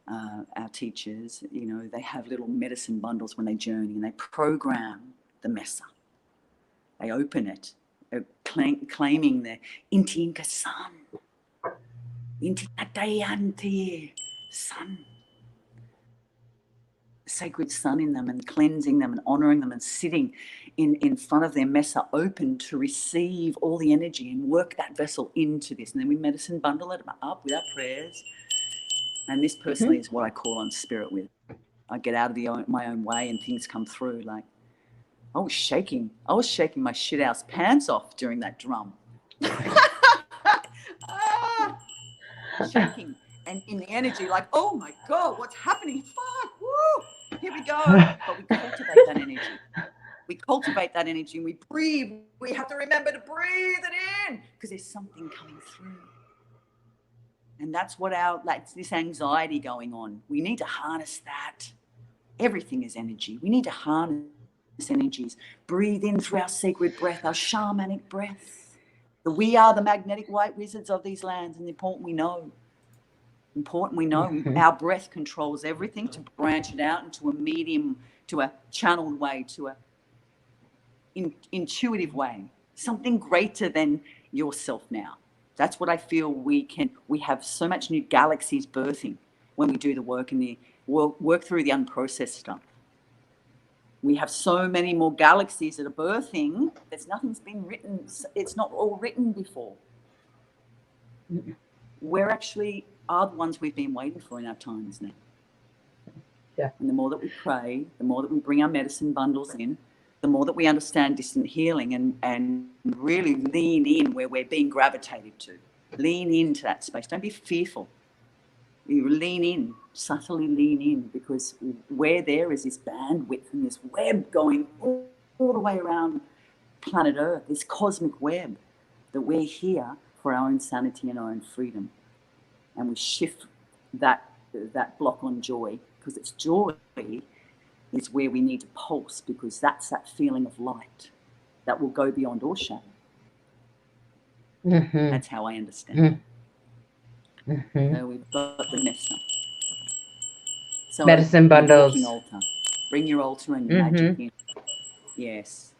Our teachers, you know, they have little medicine bundles when they journey, and they program the mesa. They open it, claiming the Inti Inca sun, Inti Katayante sun, the sacred sun in them, and cleansing them and honoring them and sitting in front of their mesa open to receive all the energy and work that vessel into this. And then we medicine bundle it up with our prayers. And this personally is what I call on spirit with. I get out of my own way and things come through. Like, I was shaking my shit ass pants off during that drum. Shaking and in the energy, like, oh my God, what's happening? Fuck, woo, here we go. But we cultivate that energy. We cultivate that energy and we breathe. We have to remember to breathe it in because there's something coming through. And that's what this anxiety going on. We need to harness that. Everything is energy. We need to harness energies. Breathe in through our sacred breath, our shamanic breath. We are the magnetic white wizards of these lands, and important we know. Our breath controls everything to branch it out into a medium, to a channeled way, to a intuitive way, something greater than yourself now. That's what I feel we have so much new galaxies birthing when we do the work and work through the unprocessed stuff. We have so many more galaxies that are birthing. Nothing's been written. It's not all written before. We're actually are the ones we've been waiting for in our times now. Yeah. And the more that we pray, the more that we bring our medicine bundles in, the more that we understand distant healing and really lean in where we're being gravitated to. Lean into that space. Don't be fearful. You lean in, subtly lean in, because where there is this bandwidth and this web going all the way around planet Earth, this cosmic web, that we're here for our own sanity and our own freedom. And we shift that block on joy, because it's joy is where we need to pulse, because that's that feeling of light that will go beyond all shadow. Mm-hmm. That's how I understand it. Mm-hmm. So we've got the mesa. So Medicine bundles. Walking altar. Bring your altar and magic in. Yes.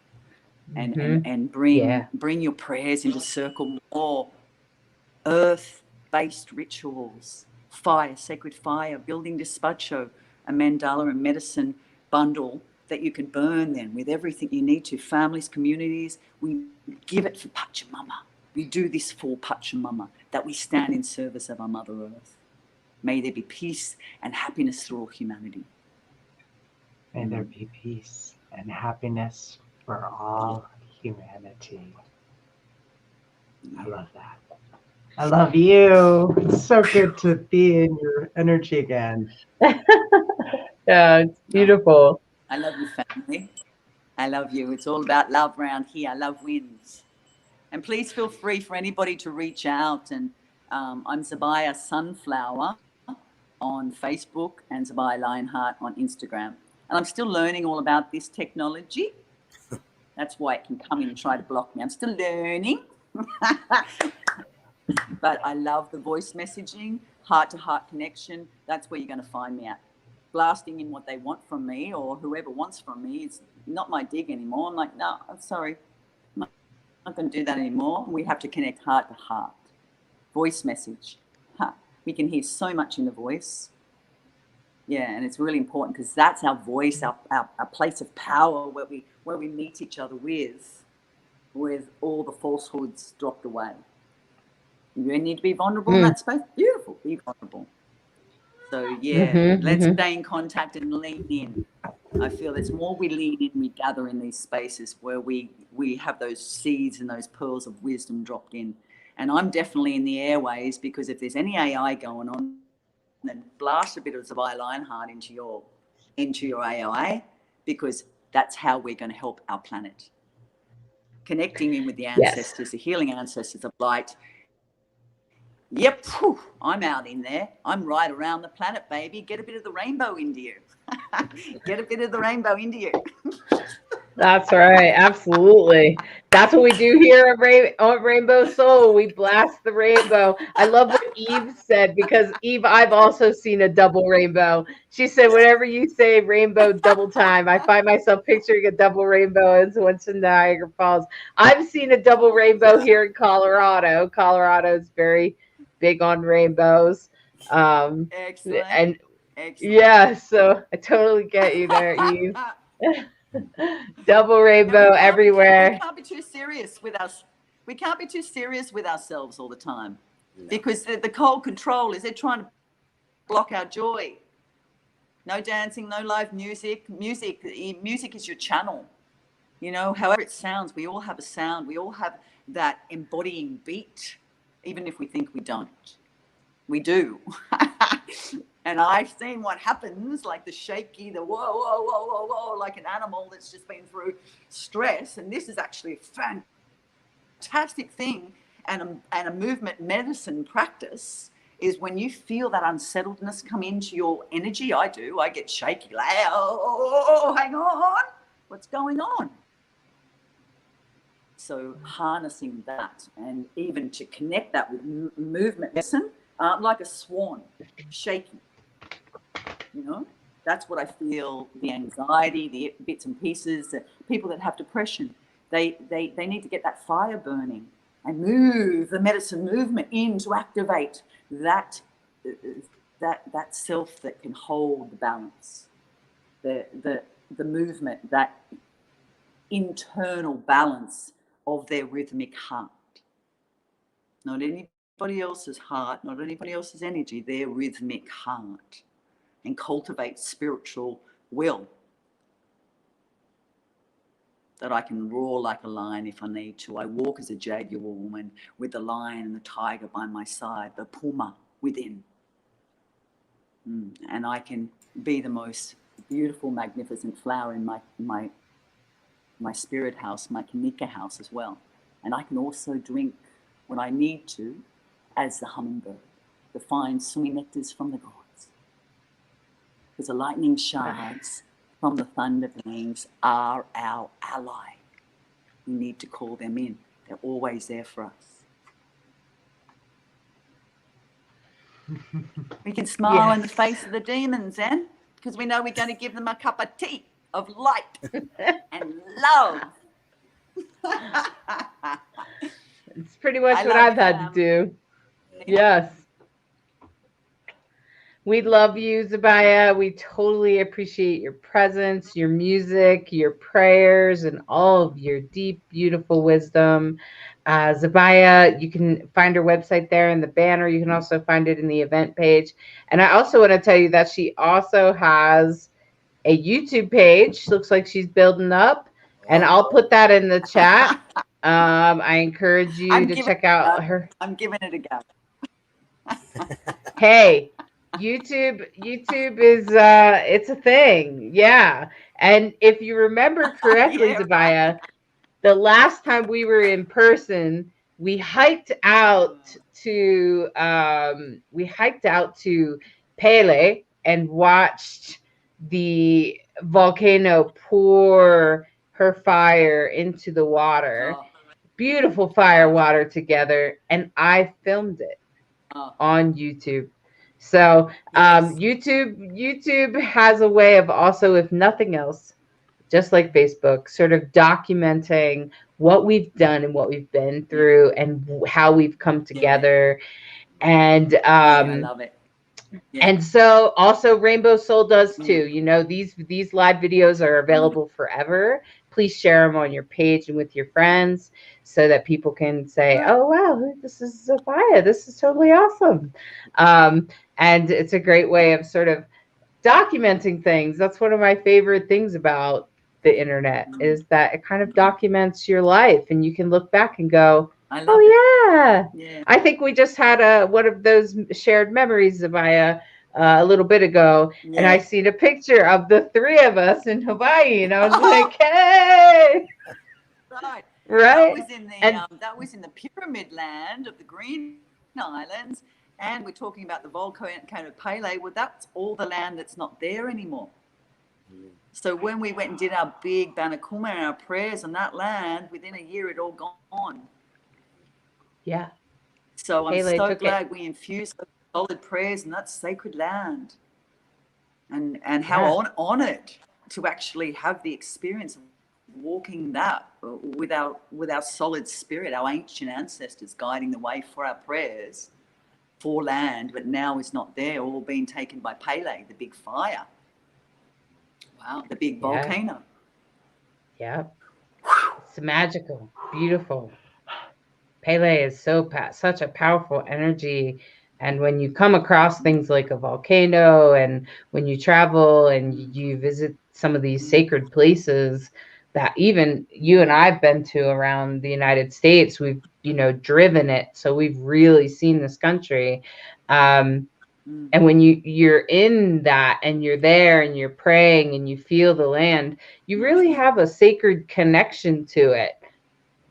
And bring your prayers into circle more earth-based rituals. Fire, sacred fire, building despacho, a mandala and medicine bundle that you can burn then with everything you need to. Families, communities, we give it for Pachamama. We do this for Pachamama, that we stand in service of our Mother Earth. May there be peace and happiness through all humanity. May there be peace and happiness for all humanity. I love that. I love you. It's so good to be in your energy again. Yeah, it's beautiful. I love you, family. I love you. It's all about love around here. Love wins. And please feel free for anybody to reach out. And I'm Zebiah Sunflower on Facebook and Zebiah Lionheart on Instagram. And I'm still learning all about this technology. That's why it can come in and try to block me. I'm still learning. But I love the voice messaging, heart-to-heart connection. That's where you're going to find me at. Blasting in what they want from me or whoever wants from me. It's not my dig anymore. I'm like, no, I'm sorry. I'm not going to do that anymore. We have to connect heart-to-heart. Voice message. We can hear so much in the voice. Yeah, and it's really important because that's our voice, our place of power where we meet each other with all the falsehoods dropped away. You need to be vulnerable in that space. Beautiful, be vulnerable. So yeah, let's stay in contact and lean in. I feel it's more we lean in, we gather in these spaces where we have those seeds and those pearls of wisdom dropped in. And I'm definitely in the airways because if there's any AI going on, then blast a bit of Zebiah Lionheart into your AOA because that's how we're going to help our planet. Connecting in with the ancestors, the healing ancestors of light. Yep, I'm out in there. I'm right around the planet, baby. Get a bit of the rainbow into you. Get a bit of the rainbow into you. That's right. Absolutely. That's what we do here on Rainbow Soul. We blast the rainbow. I love what Eve said because Eve, I've also seen a double rainbow. She said, whenever you say rainbow double time, I find myself picturing a double rainbow as once in Niagara Falls. I've seen a double rainbow here in Colorado. Colorado is very big on rainbows. Excellent. And Excellent. yeah, so I totally get you there, Eve. Double rainbow everywhere. We can't be too serious with us. We can't be too serious with ourselves all the time because the cold control is they're trying to block our joy. No dancing, no live music. Music is your channel. You know, however it sounds, we all have a sound. We all have that embodying beat, even if we think we don't. We do. And I've seen what happens, like the shaky, the whoa, whoa, whoa, whoa, whoa, like an animal that's just been through stress. And this is actually a fantastic thing. And a movement medicine practice is when you feel that unsettledness come into your energy. I do. I get shaky. Like, oh, hang on. What's going on? So harnessing that and even to connect that with movement medicine, like a swan, shaking. You know, that's what I feel. The anxiety, the bits and pieces, the people that have depression, they need to get that fire burning and move the medicine movement in to activate that self that can hold the balance, the movement, that internal balance of their rhythmic heart. Not anybody else's heart, not anybody else's energy, their rhythmic heart. And cultivate spiritual will that I can roar like a lion if I need to. I walk as a jaguar woman with the lion and the tiger by my side, the puma within. And I can be the most beautiful, magnificent flower in my spirit house, my Kanika house as well. And I can also drink when I need to as the hummingbird, the fine swimming nectars from the gods. Because the lightning shards from the thunder beings are our ally. We need to call them in. They're always there for us. We can smile in the face of the demons, then, because we know we're going to give them a cup of tea of light and love. It's pretty much what I've had to do. Yes. We love you, Zebiah. We totally appreciate your presence, your music, your prayers, and all of your deep, beautiful wisdom. Zebiah, you can find her website there in the banner. You can also find it in the event page. And I also want to tell you that she also has a YouTube page. Looks like she's building up. And I'll put that in the chat. I encourage you to check out her. I'm giving it a go. Hey, YouTube is it's a thing. Yeah. And if you remember correctly, Yeah, Zebiah, the last time we were in person, we hiked out to Pele and watched the volcano pour her fire into the water. Beautiful fire water together, and I filmed it on YouTube. So YouTube has a way of also, if nothing else, just like Facebook, sort of documenting what we've done and what we've been through and how we've come together. And I love it. Yeah. And so also Rainbow Soul does too. You know, these live videos are available forever. Please share them on your page and with your friends so that people can say, oh, wow, this is Zebiah. This is totally awesome. And it's a great way of sort of documenting things. That's one of my favorite things about the internet is that it kind of documents your life and you can look back and go, yeah. I think we just had one of those shared memories, Zebiah, a little bit ago, and I seen a picture of the three of us in Hawaii, and I was like, "Hey!" Right. That was in the pyramid land of the Green Islands, and we're talking about the volcano Pele. Well, that's all the land that's not there anymore. So when we went and did our big Banakuma and our prayers on that land, within a year it all gone. Yeah. So I'm so glad we infused solid prayers in that sacred land. And how honored to actually have the experience of walking that with our solid spirit, our ancient ancestors guiding the way for our prayers for land, but now it's not there, all being taken by Pele, the big fire. Wow, the big volcano. Yeah. It's magical, beautiful. Pele is such a powerful energy. And when you come across things like a volcano and when you travel and you visit some of these sacred places that even you and I've been to around the United States, we've, driven it. So we've really seen this country. And when you're in that and you're there and you're praying and you feel the land, you really have a sacred connection to it.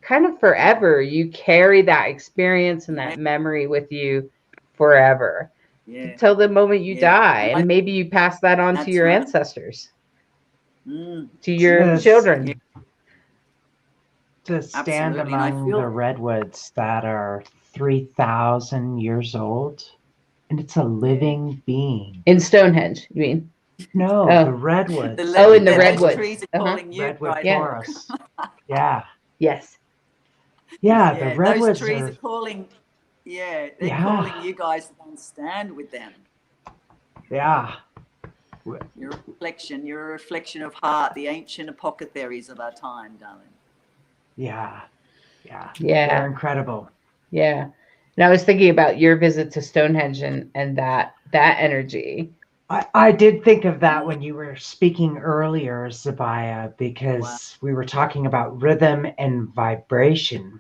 Kind of forever. You carry that experience and that memory with you forever until the moment you die. And maybe you pass that on to your ancestors, to your children. To stand among the redwoods that are 3,000 years old, and it's a living being. In Stonehenge, you mean? No, the redwoods. In the redwoods. Trees are calling you, redwood right? Forest. Yeah. Yes. Yeah, the redwoods those trees are calling. Yeah, they're calling you guys to stand with them. Yeah. You're a reflection of heart, the ancient apothecaries of our time, darling. Yeah. They're incredible. Yeah. And I was thinking about your visit to Stonehenge and that energy. I did think of that when you were speaking earlier, Zebiah, because we were talking about rhythm and vibration.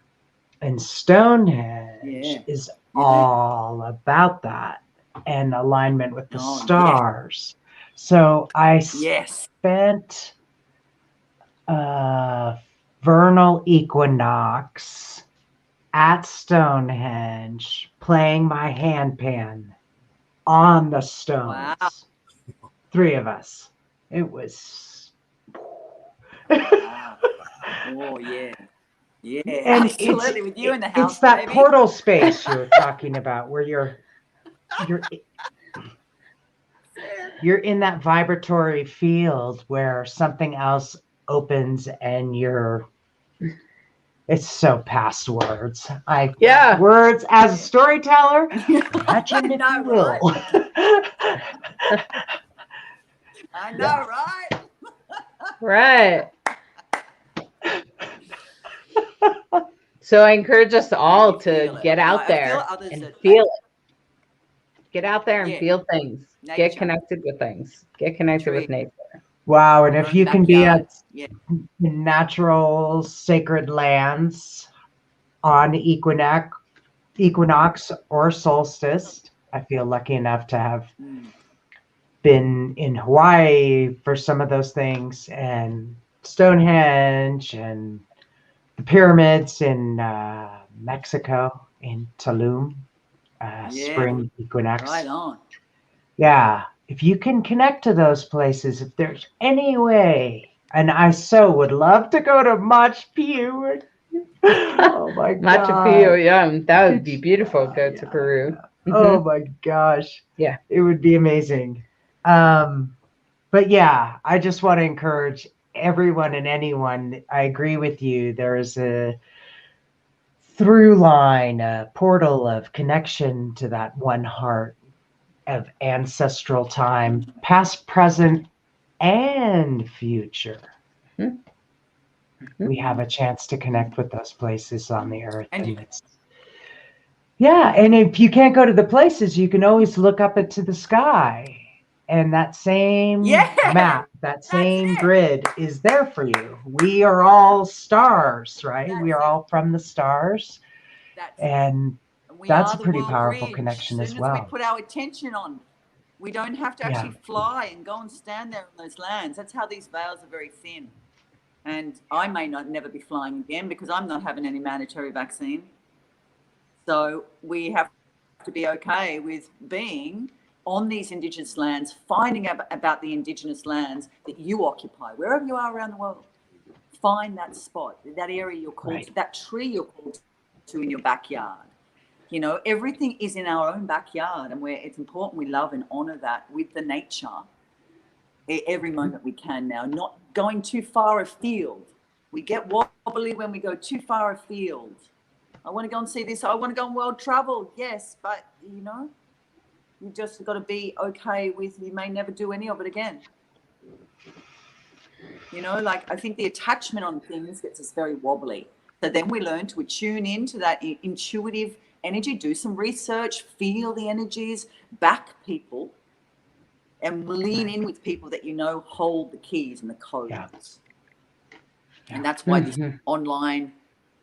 And Stonehenge is all about that and alignment with the stars. So I spent vernal equinox at Stonehenge playing my handpan on the stones. Wow. 3 of us. It was Oh yeah. Yeah, and absolutely. With you in the house, it's that baby. portal space you're talking about where you're in that vibratory field where something else opens and it's so past words. Words as a storyteller, imagine if you will. I know, right? Right. So I encourage us all to get out there and feel it. Get out there and feel things. Get connected with things. Get connected with nature. Wow. And if you can be at natural sacred lands on equinox or solstice, I feel lucky enough to have been in Hawaii for some of those things, and Stonehenge and the pyramids in Mexico, in Tulum, spring equinox. Right on. Yeah, if you can connect to those places, if there's any way, and I so would love to go to Machu Picchu. Oh my God. Machu Picchu, yeah, that would be beautiful. Go to Peru. Oh my gosh. Yeah. It would be amazing. But yeah, I just want to encourage everyone and anyone. I agree with you. There is a through line, a portal of connection to that one heart of ancestral time, past, present, and future. We have a chance to connect with those places on the earth. And if you can't go to the places, you can always look up into the sky. And that same map, that same grid is there for you. We are all stars, right? We are all from the stars. And that's a pretty powerful connection as well. As soon as we put our attention on, we don't have to actually fly and go and stand there in those lands. That's how these veils are very thin. And I may never be flying again because I'm not having any mandatory vaccine. So we have to be okay with being on these Indigenous lands, finding out about the Indigenous lands that you occupy, wherever you are around the world. Find that spot, that area you're called to, that tree you're called to in your backyard. You know, everything is in our own backyard, and it's important we love and honor that with the nature every moment we can now, not going too far afield. We get wobbly when we go too far afield. I want to go and see this. I want to go on world travel. Yes, but, you know, you just got to be okay with you may never do any of it again. You know, like I think the attachment on things gets us very wobbly. So then we learn to attune into that intuitive energy, do some research, feel the energies, back people, and lean in with people that you know hold the keys and the codes. Yeah. And that's why this online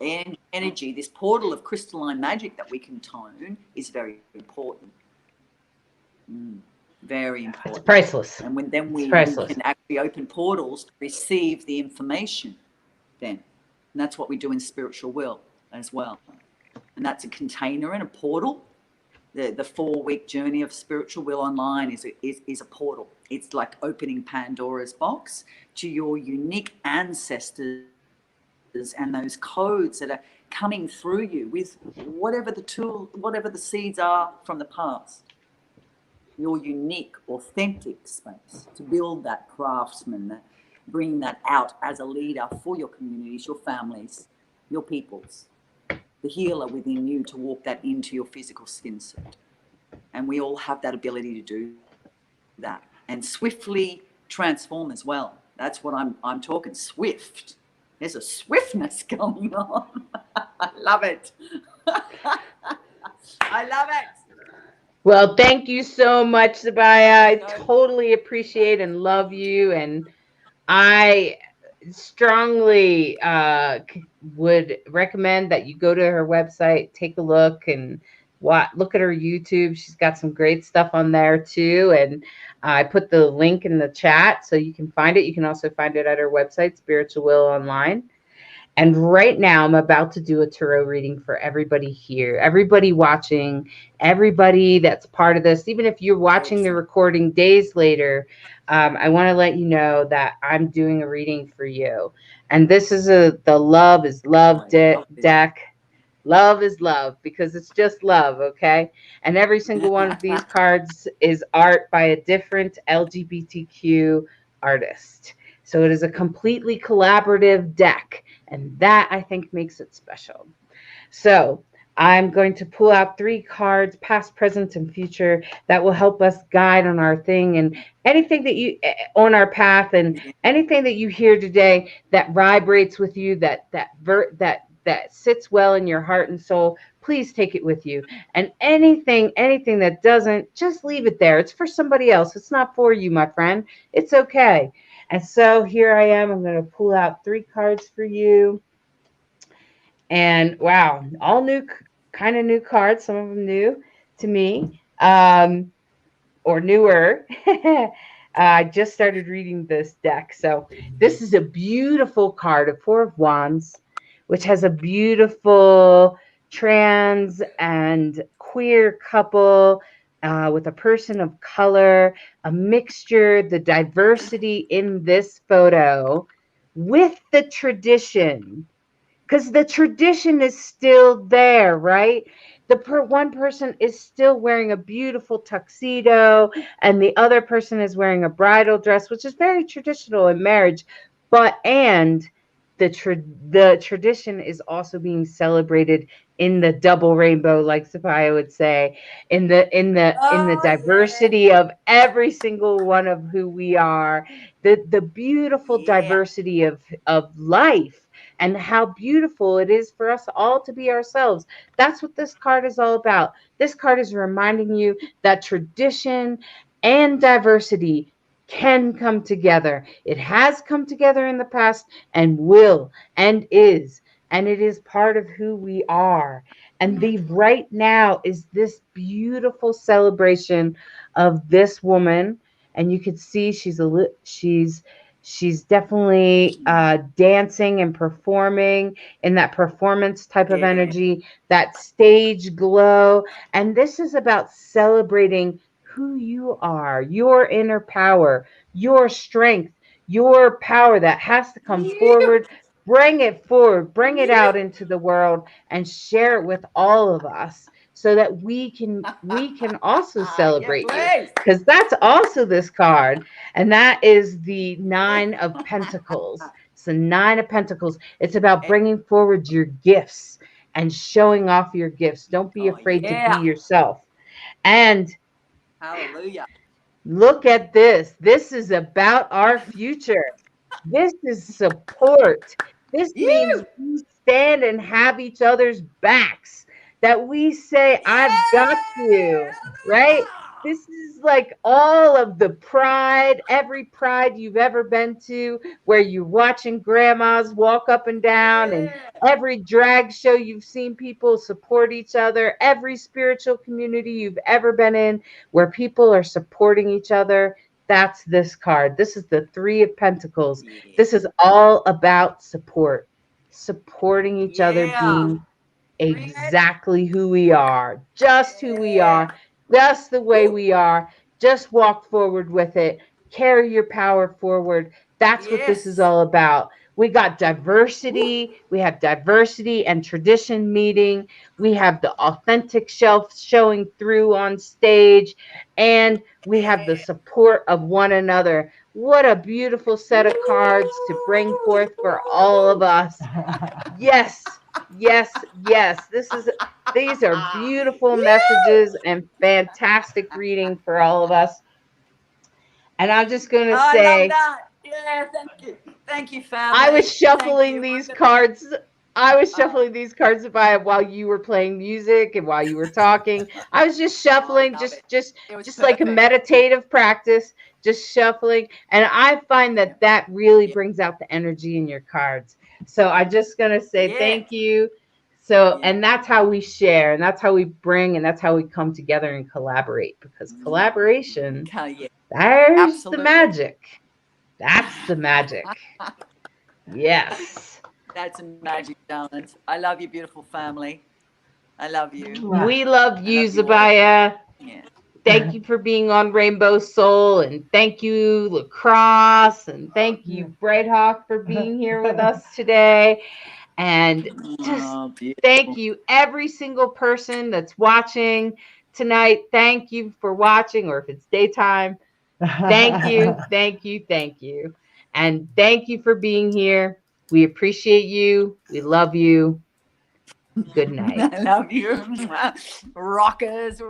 energy, this portal of crystalline magic that we can tone is very important. Very important. It's priceless. And then we can actually open portals to receive the information then. And that's what we do in Spiritual Will as well. And that's a container and a portal. The 4-week journey of Spiritual Will online is a portal. It's like opening Pandora's box to your unique ancestors and those codes that are coming through you with whatever the seeds are from the past. Your unique, authentic space to build that craftsman, bring that out as a leader for your communities, your families, your peoples. The healer within you to walk that into your physical skin suit. And we all have that ability to do that and swiftly transform as well. That's what I'm talking, swift. There's a swiftness going on. I love it. I love it. Well, thank you so much, Zebiah. I totally appreciate and love you. And I strongly would recommend that you go to her website, take a look, and look at her YouTube. She's got some great stuff on there too. And I put the link in the chat so you can find it. You can also find it at her website, Spiritual Will Online. And right now I'm about to do a tarot reading for everybody here, everybody watching, everybody that's part of this. Even if you're watching the recording days later, I want to let you know that I'm doing a reading for you. And this is the Love is Love deck. Love is love because it's just love, okay? And every single one of these cards is art by a different LGBTQ artist. So it is a completely collaborative deck. And that, I think, makes it special. So I'm going to pull out 3 cards, past, present, and future, that will help us guide on our thing and anything that you on our path, and anything that you hear today that vibrates with you, that sits well in your heart and soul. Please take it with you. And anything that doesn't, just leave it there. It's for somebody else. It's not for you, my friend. It's okay. And so here I am. I'm going to pull out 3 cards for you. And wow, all new, kind of new cards. Some of them new to me, or newer. I just started reading this deck. So this is a beautiful card, a 4 of Wands, which has a beautiful trans and queer couple with a person of color, a mixture, the diversity in this photo with the tradition. Because the tradition is still there, right? One person is still wearing a beautiful tuxedo, and the other person is wearing a bridal dress, which is very traditional in marriage. And the tradition is also being celebrated in the double rainbow, like Zebiah would say, in the diversity of every single one of who we are, the beautiful diversity of life, and how beautiful it is for us all to be ourselves. That's what this card is all about. This card is reminding you that tradition and diversity can come together. It has come together in the past and will and is. And it is part of who we are. And the right now is this beautiful celebration of this woman. And you can see she's definitely dancing and performing in that performance type of energy, that stage glow. And this is about celebrating who you are, your inner power, your strength, your power that has to come forward. Bring it forward, bring it out into the world, and share it with all of us, so that we can also celebrate you, because that's also this card. And that is the 9 of Pentacles. It's the 9 of Pentacles. It's about bringing forward your gifts and showing off your gifts. Don't be afraid to be yourself. And hallelujah. Look at this. This is about our future. This is support. This means we stand and have each other's backs. That we say, I've got you, right? This is like all of the pride, every pride you've ever been to, where you're watching grandmas walk up and down, and every drag show you've seen people support each other, every spiritual community you've ever been in where people are supporting each other. That's this card. This is the 3 of Pentacles. This is all about support, supporting each other, being exactly who we are, just who we are, just the way we are. Just walk forward with it. Carry your power forward. That's what this is all about. We got diversity. We have diversity and tradition meeting. We have the authentic shelf showing through on stage, and we have the support of one another. What a beautiful set of cards to bring forth for all of us. Yes, yes, yes. These are beautiful messages and fantastic reading for all of us. And I'm just going to say, I love that. Yeah, thank you. Thank you, family. I was shuffling these cards. I was shuffling these cards while you were playing music and while you were talking. I was just shuffling, just like a meditative practice, just shuffling. And I find that really brings out the energy in your cards. So I'm just going to say thank you. So, and that's how we share, and that's how we bring, and that's how we come together and collaborate, because collaboration, there's the magic. That's the magic. Yes. That's magic, darlings. I love you, beautiful family. I love you. We love you, Zebiah. Yeah. Thank you for being on Rainbow Soul, and thank you, Lacrosse, and thank you, Bright Hawk, for being here with us today. And just thank you, every single person that's watching tonight. Thank you for watching, or if it's daytime, thank you, thank you, thank you. And thank you for being here. We appreciate you. We love you. Good night. I love you. Rockers,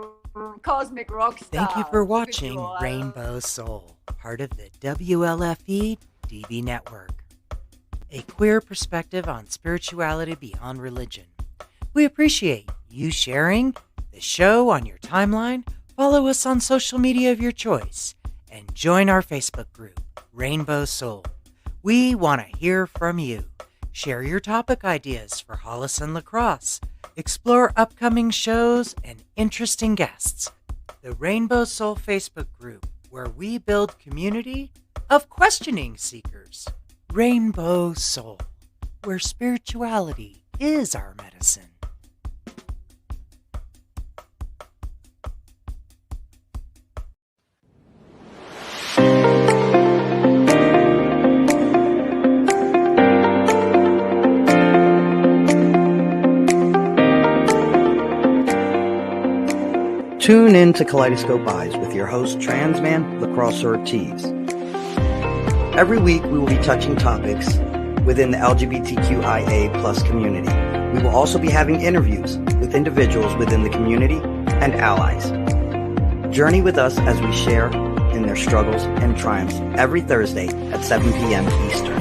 cosmic rock stars. Thank you for watching Rainbow Soul, part of the WLFE DB Network, a queer perspective on spirituality beyond religion. We appreciate you sharing the show on your timeline. Follow us on social media of your choice and join our Facebook group, Rainbow Soul. We want to hear from you. Share your topic ideas for Hollis and Lacrosse. Explore upcoming shows and interesting guests. The Rainbow Soul Facebook group, where we build community of questioning seekers. Rainbow Soul, where spirituality is our medicine. Tune in to Kaleidoscope Eyes with your host, Transman Lacrosse Ortiz. Every week, we will be touching topics within the LGBTQIA plus community. We will also be having interviews with individuals within the community and allies. Journey with us as we share in their struggles and triumphs every Thursday at 7 p.m. Eastern.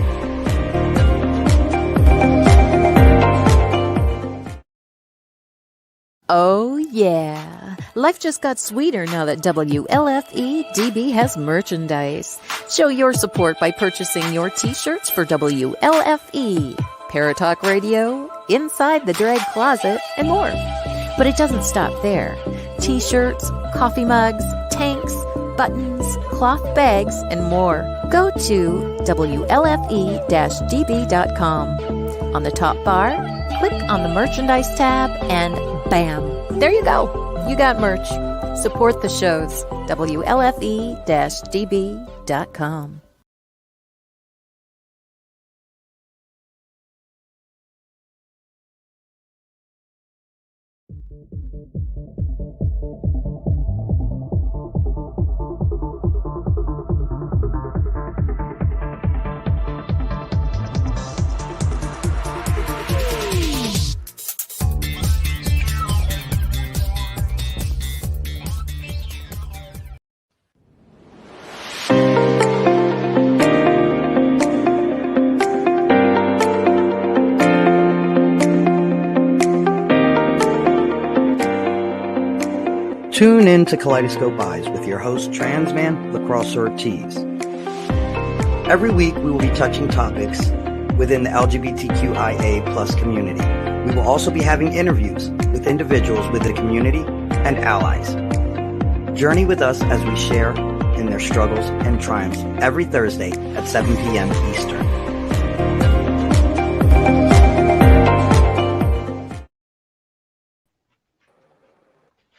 Oh, yeah. Life just got sweeter now that WLFE DB has merchandise. Show your support by purchasing your t-shirts for WLFE, Paratalk Radio, Inside the Drag Closet, and more. But it doesn't stop there. T-shirts, coffee mugs, tanks, buttons, cloth bags, and more. Go to WLFE-DB.com. On the top bar, click on the merchandise tab and bam, there you go. You got merch. Support the shows. WLFE-DB.com. Tune in to Kaleidoscope Eyes with your host, Transman Lacrosse Ortiz. Every week, we will be touching topics within the LGBTQIA plus community. We will also be having interviews with individuals within the community and allies. Journey with us as we share in their struggles and triumphs every Thursday at 7 p.m. Eastern.